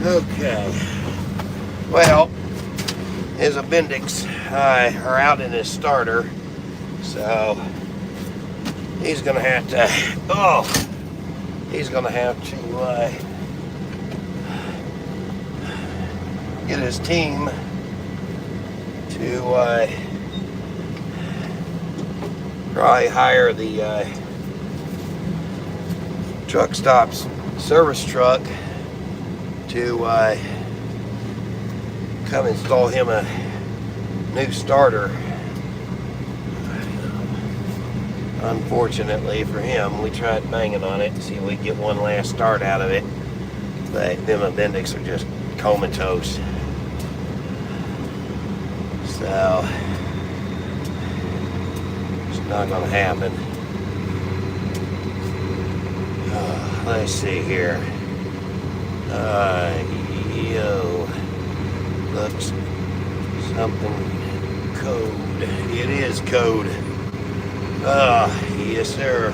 Okay. Well, his appendix are out in his starter, so he's gonna have to. He's gonna have to get his team to probably hire the truck stops service truck to come install him a new starter. Unfortunately for him, we tried banging on it to see if we could get one last start out of it, but them appendix are just comatose. So it's not gonna happen. Let's see here. Yo, looks something code. It is code. Yes sir.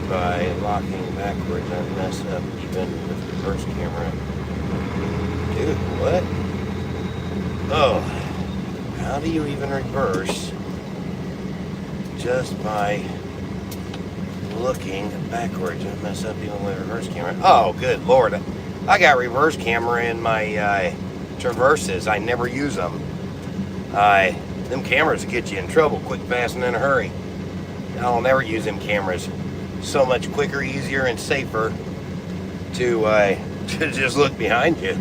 By locking backwards, I mess up even with the reverse camera. Dude, what? Oh, how do you even reverse just by looking backwards? I mess up even with the reverse camera. Oh, good Lord. I got reverse camera in my Traverses. I never use them. Them cameras get you in trouble quick, fast, and in a hurry. I'll never use them cameras. So much quicker, easier, and safer to just look behind you.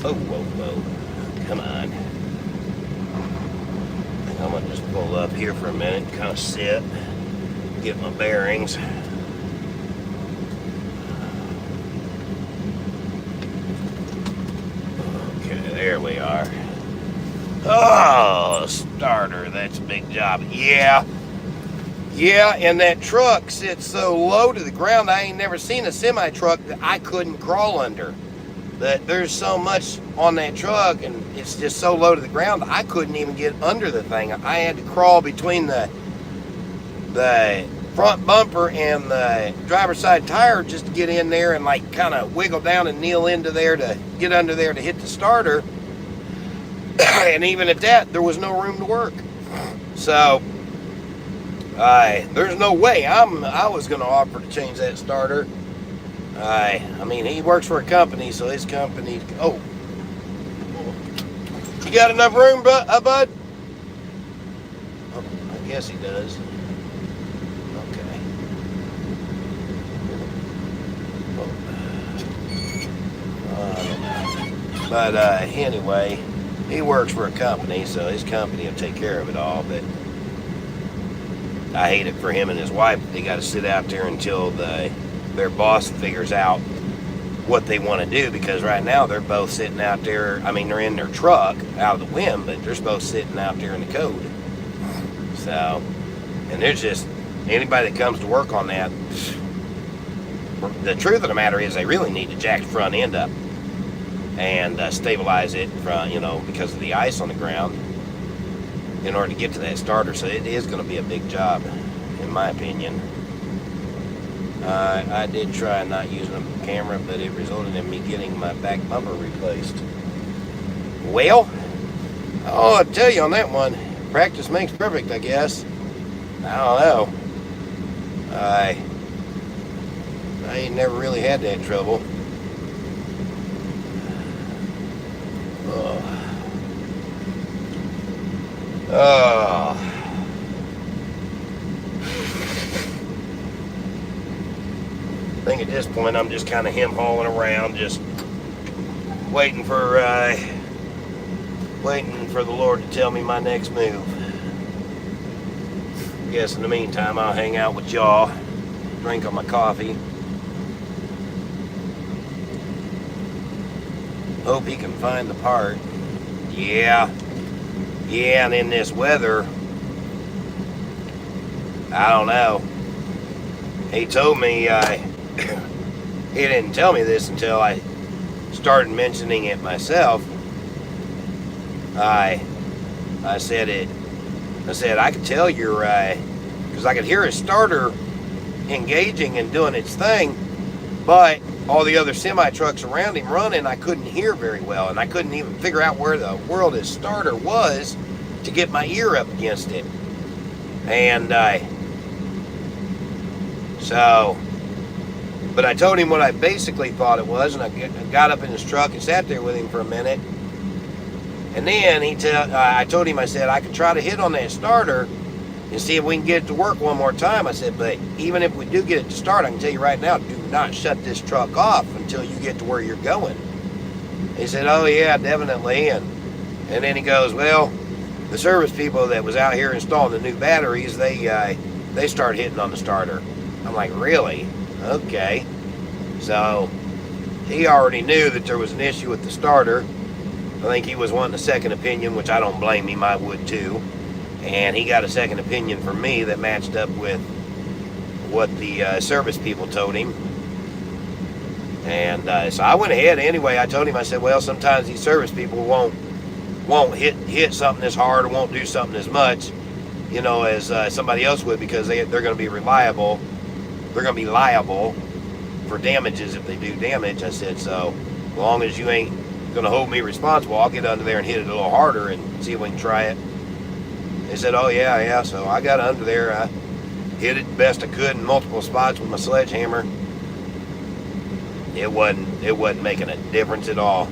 Oh, whoa, whoa. Come on. I'm going to just pull up here for a minute, kind of sit, get my bearings. There we are. Oh, starter, that's a big job. Yeah, and that truck sits so low to the ground, I ain't never seen a semi-truck that I couldn't crawl under. That there's so much on that truck, and it's just so low to the ground, I couldn't even get under the thing. I had to crawl between the front bumper and the driver's side tire just to get in there and like kind of wiggle down and kneel into there to get under there to hit the starter. And even at that, there was no room to work. So there's no way I was going to offer to change that starter. I mean, he works for a company, so his company. Oh, you got enough room, bud? Oh, I guess he does. But anyway, he works for a company, so his company will take care of it all. But I hate it for him and his wife. They got to sit out there until their boss figures out what they want to do, because right now they're both sitting out there. I mean, they're in their truck out of the wind, but they're both sitting out there in the code. So, and there's just anybody that comes to work on that. The truth of the matter is, they really need to jack the front end up and stabilize it from, because of the ice on the ground in order to get to that starter. So it is going to be a big job, in my opinion. I did try not using a camera, but it resulted in me getting my back bumper replaced. Well, I'll tell you on that one, practice makes perfect, I guess. I don't know. I ain't never really had that trouble. I think at this point I'm just kind of him-hauling around, just waiting for the Lord to tell me my next move. I guess in the meantime I'll hang out with y'all, drink on my coffee. Hope he can find the part. Yeah, and in this weather, I don't know. He told me, he didn't tell me this until I started mentioning it myself. I I said, I could tell you're, because I could hear his starter engaging and doing its thing, but all the other semi-trucks around him running, I couldn't hear very well, and I couldn't even figure out where the world his starter was to get my ear up against it. And but I told him what I basically thought it was, and I got up in his truck and sat there with him for a minute. And then I told him, I said, I could try to hit on that starter and see if we can get it to work one more time. I said, but even if we do get it to start, I can tell you right now, do not shut this truck off until you get to where you're going. He said, oh yeah, definitely. And then he goes, well, the service people that was out here installing the new batteries, they start hitting on the starter. I'm like, really? Okay. So he already knew that there was an issue with the starter. I think he was wanting a second opinion, which I don't blame him, I would too. And he got a second opinion from me that matched up with what the service people told him. And so I went ahead anyway. I told him, I said, well, sometimes these service people won't hit something as hard or won't do something as much, you know, as somebody else would, because they're going to be reliable. They're going to be liable for damages if they do damage. I said, so as long as you ain't going to hold me responsible, I'll get under there and hit it a little harder and see if we can try it. They said, oh yeah. So I got under there. I hit it the best I could in multiple spots with my sledgehammer. It wasn't making a difference at all.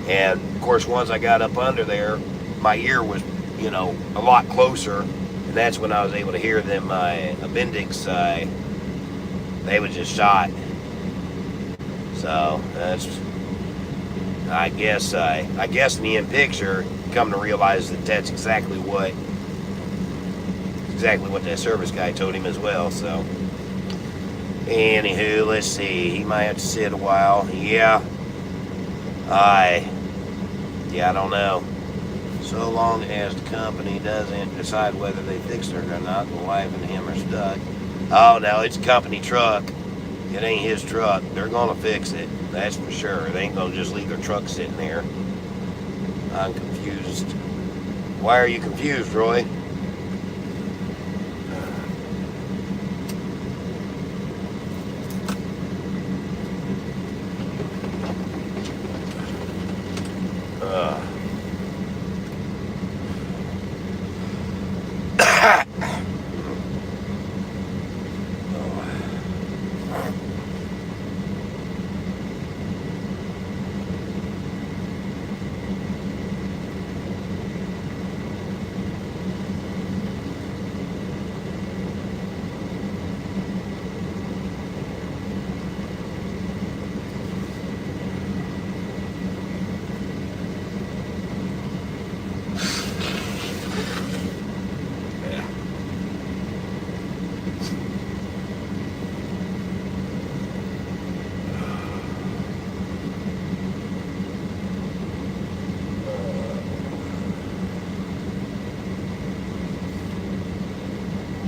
And of course, once I got up under there, my ear was, you know, a lot closer, and that's when I was able to hear them appendix. They was just shot. So that's, I guess in the end picture, come to realize that that's exactly what that service guy told him as well. So anywho, let's see. He might have to sit a while. Yeah. I don't know. So long as the company doesn't decide whether they fix it or not, the wife and him are stuck. Oh no, it's a company truck. It ain't his truck. They're gonna fix it. That's for sure. They ain't gonna just leave their truck sitting there. I'm confused. Why are you confused, Roy?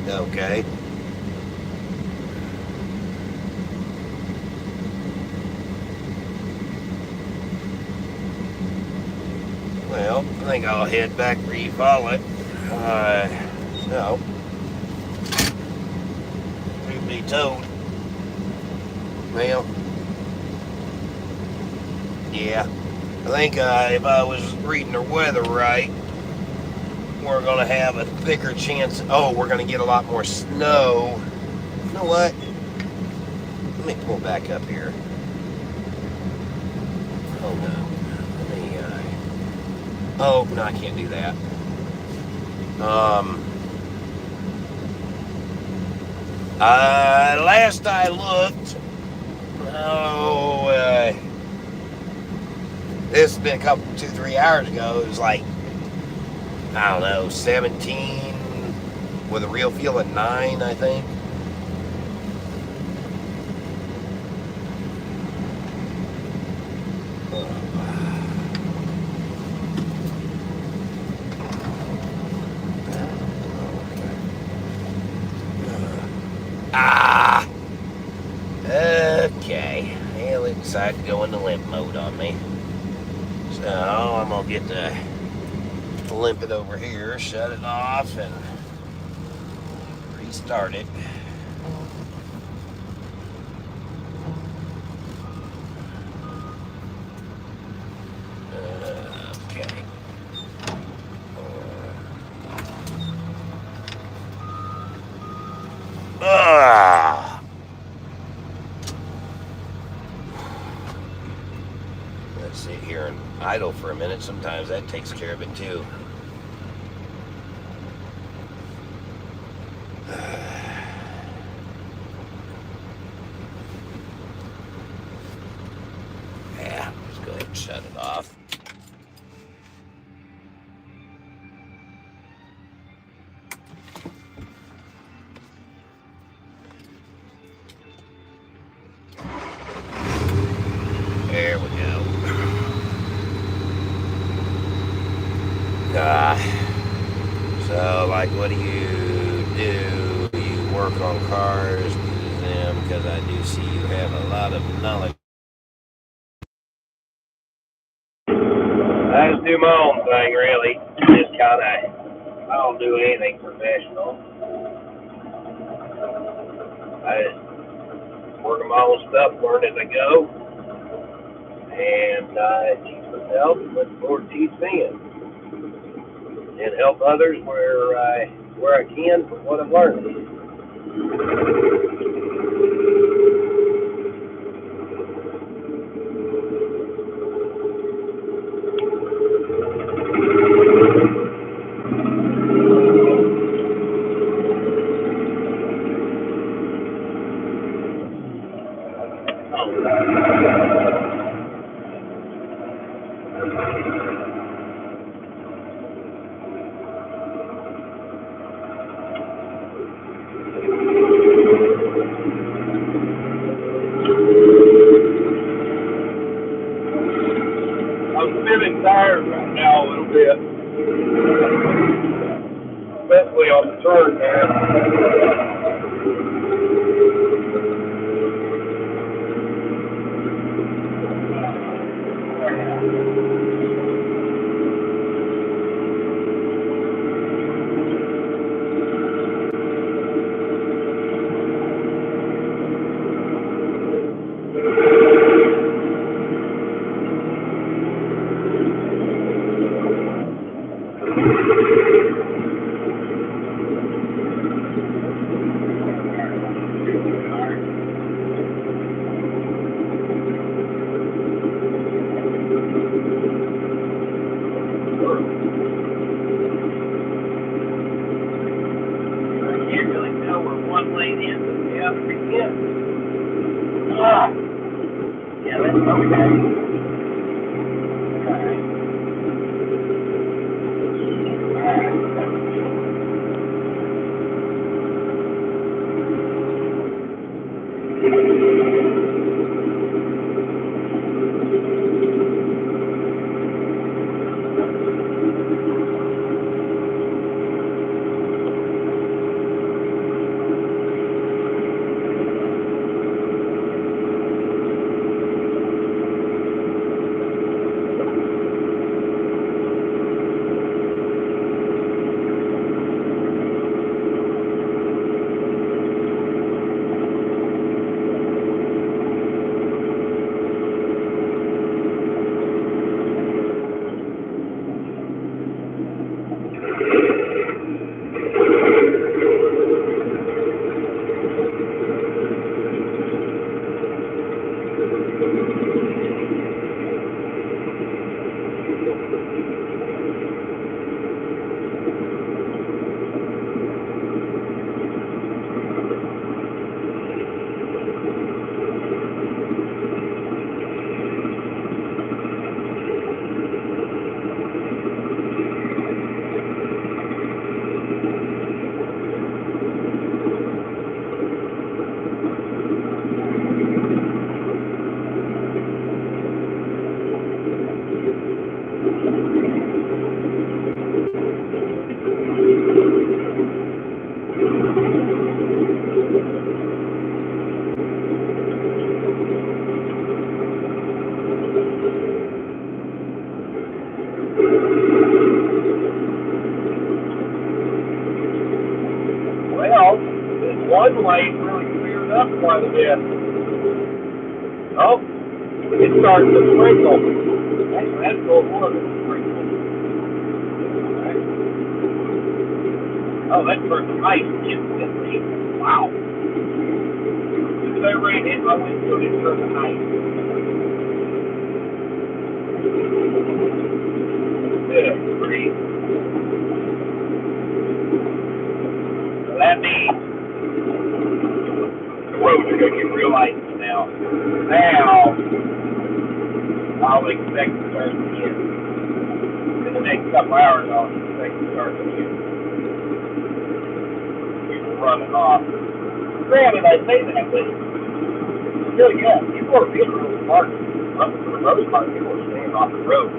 Okay. Well, I think I'll head back where you follow it. So, truth be told, well, yeah, I think if I was reading the weather right, we're going to have a thicker chance. Oh, we're going to get a lot more snow. You know what? Let me pull back up here. Oh, no. Let me, oh, no, I can't do that. Last I looked, this has been 2-3 hours ago. It was like, I don't know, 17 with a real feel of 9, I think. Okay. Well, it decided to go into limp mode on me. So I'm gonna get the limp it over here, shut it off, and restart it. Okay. Let's sit here and idle for a minute. Sometimes that takes care of it too. Yeah, let's go ahead and shut it off. There we go. So, like, what do? You work on cars, do them, because I do see you have a lot of knowledge. I just do my own thing, really. Just kind of, I don't do anything professional. I just work on my own stuff, learn as I go, and I teach myself, and let the Lord teach me, and help others where I can from what I've learned. I'm feeling tired right now a little bit, especially on the turn there. Yeah, that's okay. floodlight really cleared up quite a bit. Oh, it starts to sprinkle. That's what was it, sprinkle. Right. Oh, that turned ice instantly. Wow. As soon as that rain hit my windshield, it turned to ice. Good grief. So that means the roads are going to get real icy now. Now, I'll expect to start again. In the next couple hours, I'll expect to start again. People running off. Granted, I say that, but still, yeah, people are being real smart. For the most part, people are staying off the road.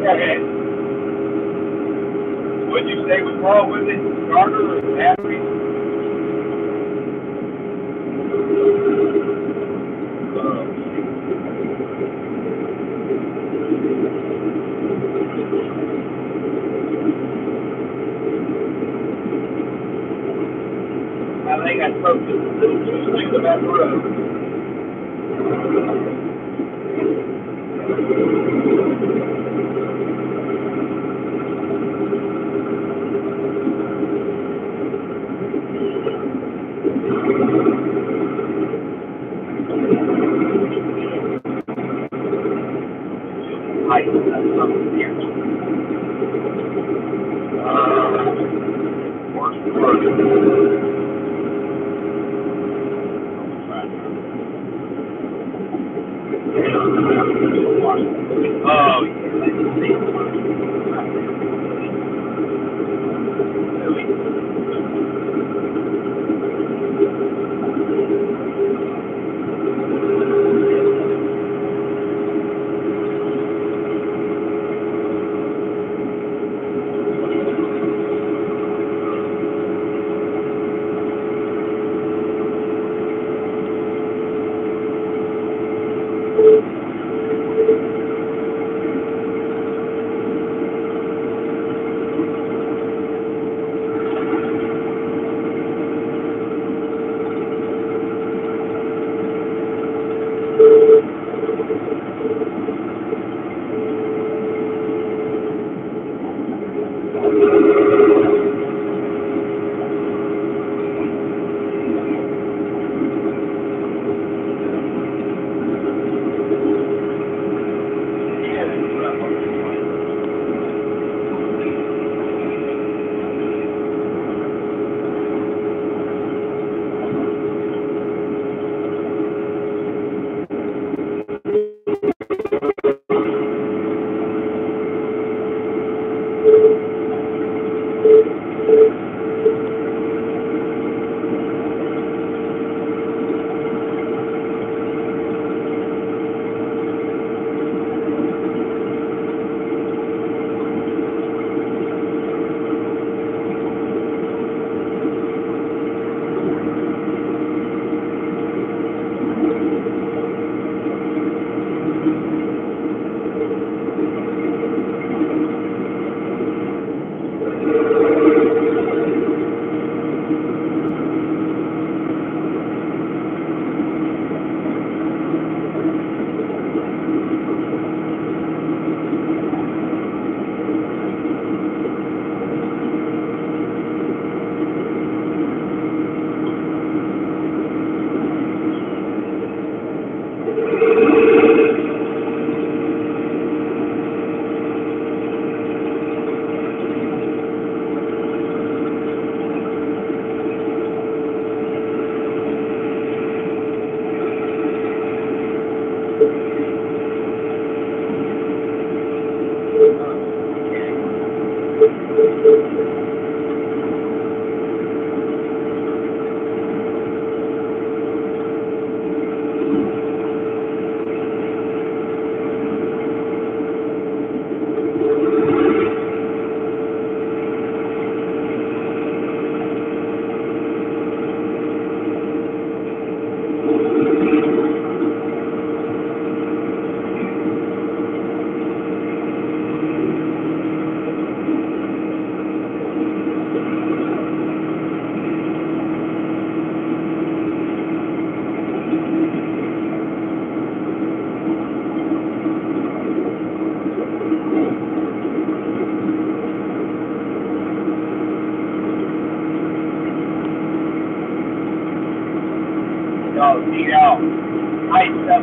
Okay. What'd you say was wrong with it? Starter or battery? I think I spoke just a little too soon about the road.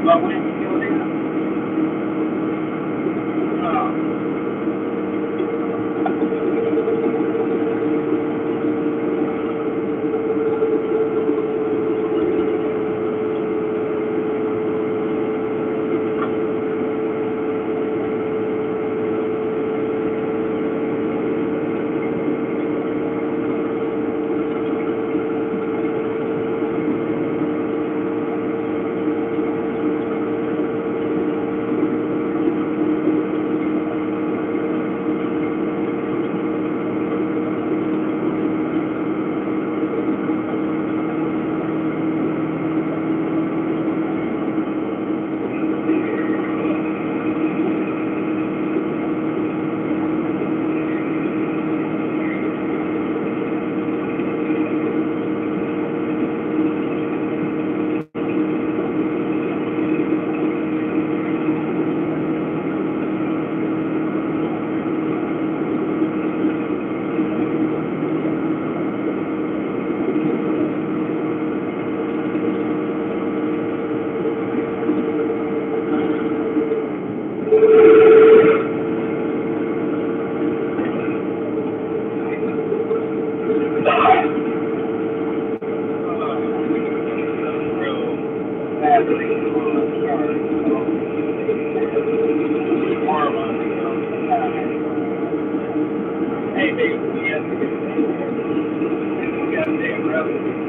But when you go in, hey, baby, yes, goddamn brother.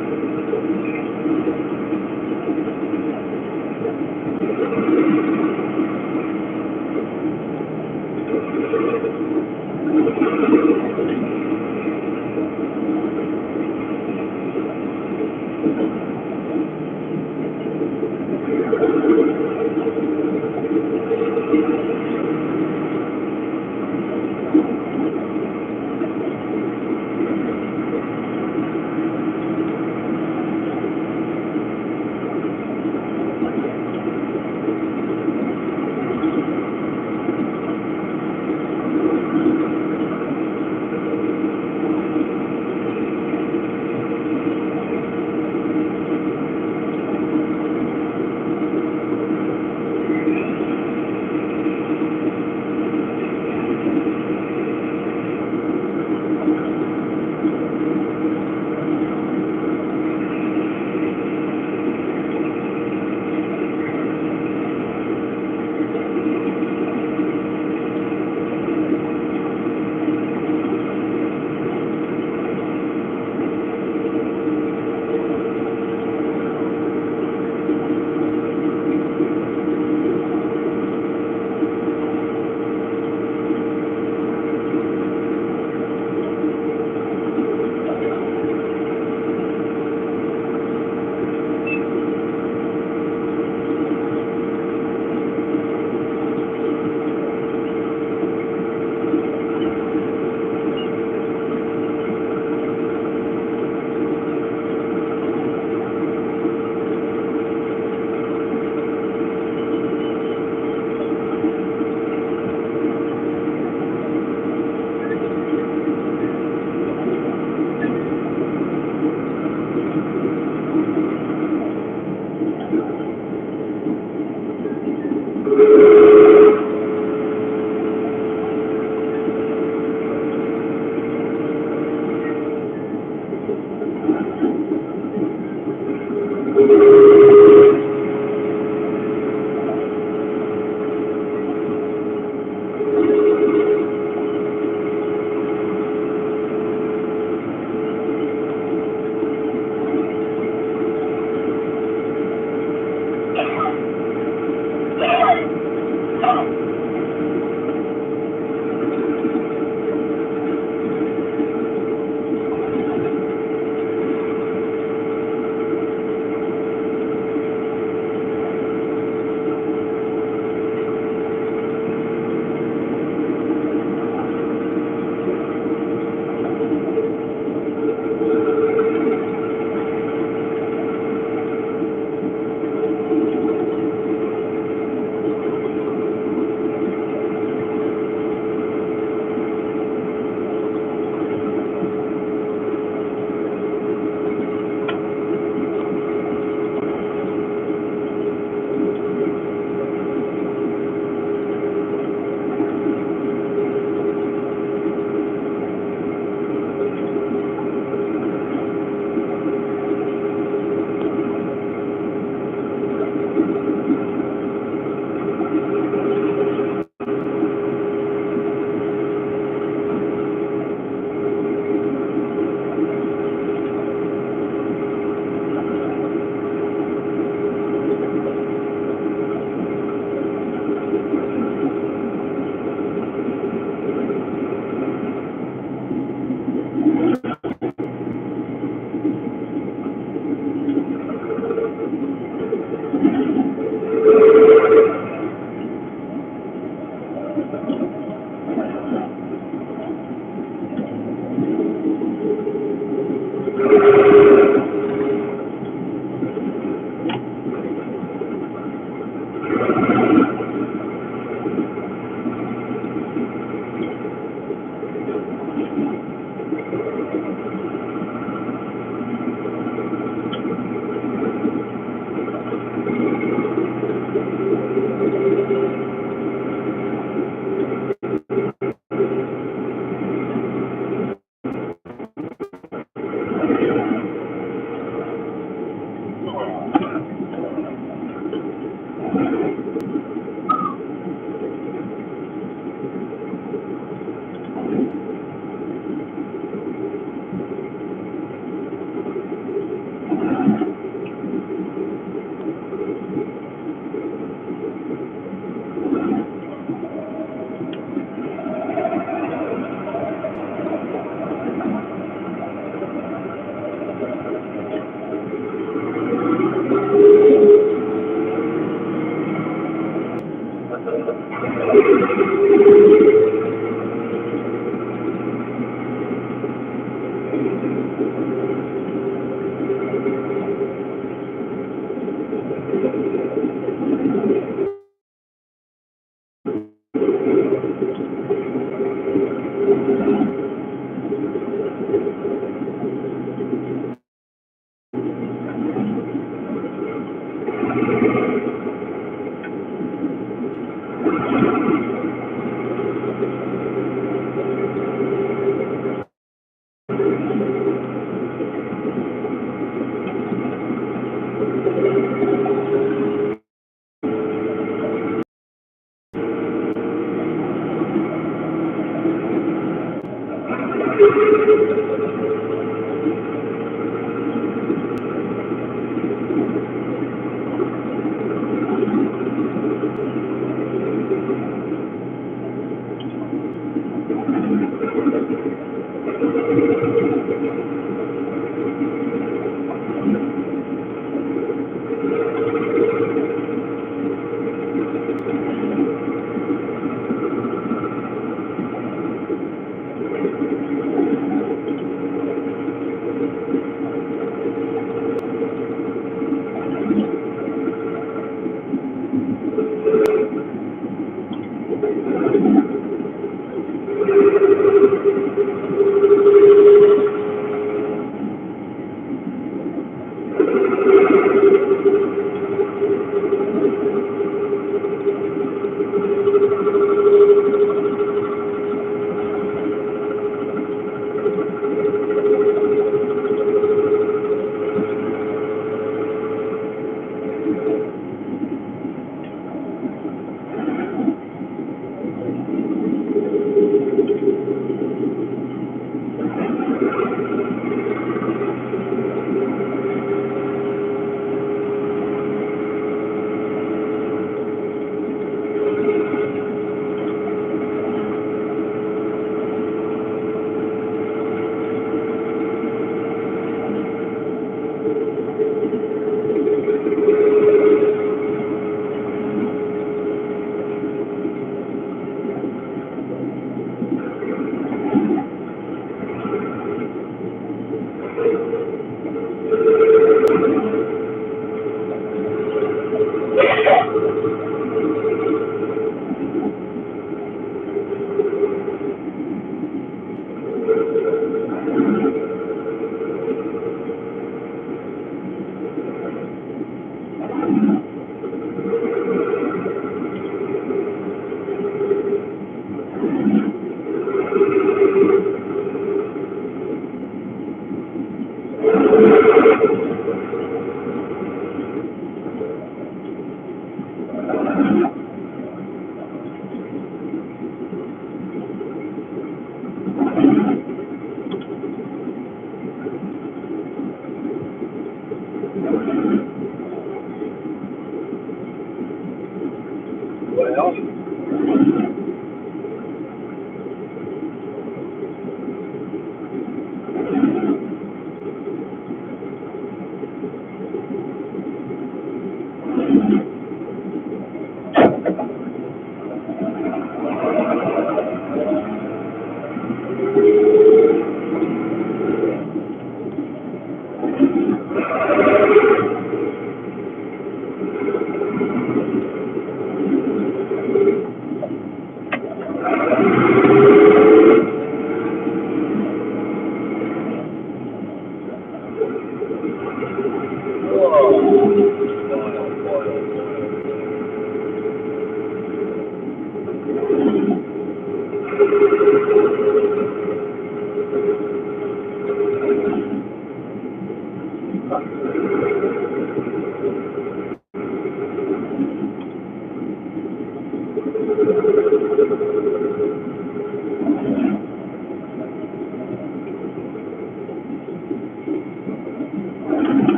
Well,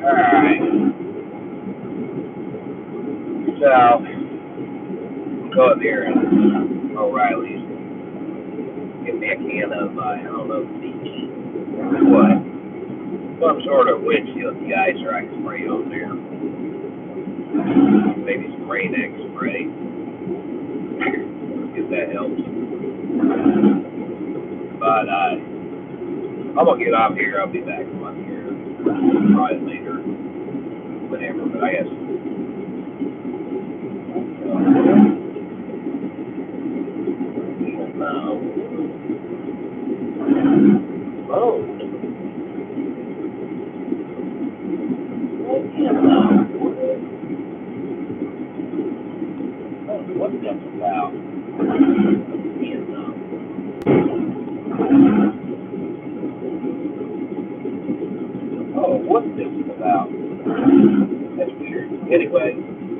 Alright. So, go up here and O'Reilly's. Give me a can of, I don't know, what? Some sort of windshield de-icer I can spray on there. Maybe some Rain-X spray. If that helps. But, I'm gonna get off here. I'll be back on here probably later. Whatever, but I guess. Oh. What's that about? Oh, what's this about? That's weird. Anyway,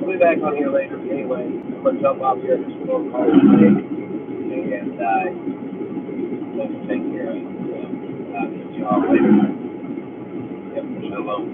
I'll be back on here later. Anyway, I'm going to jump off here at this phone call today. And let's take care of it. I'll get you all later. Yep, shalom.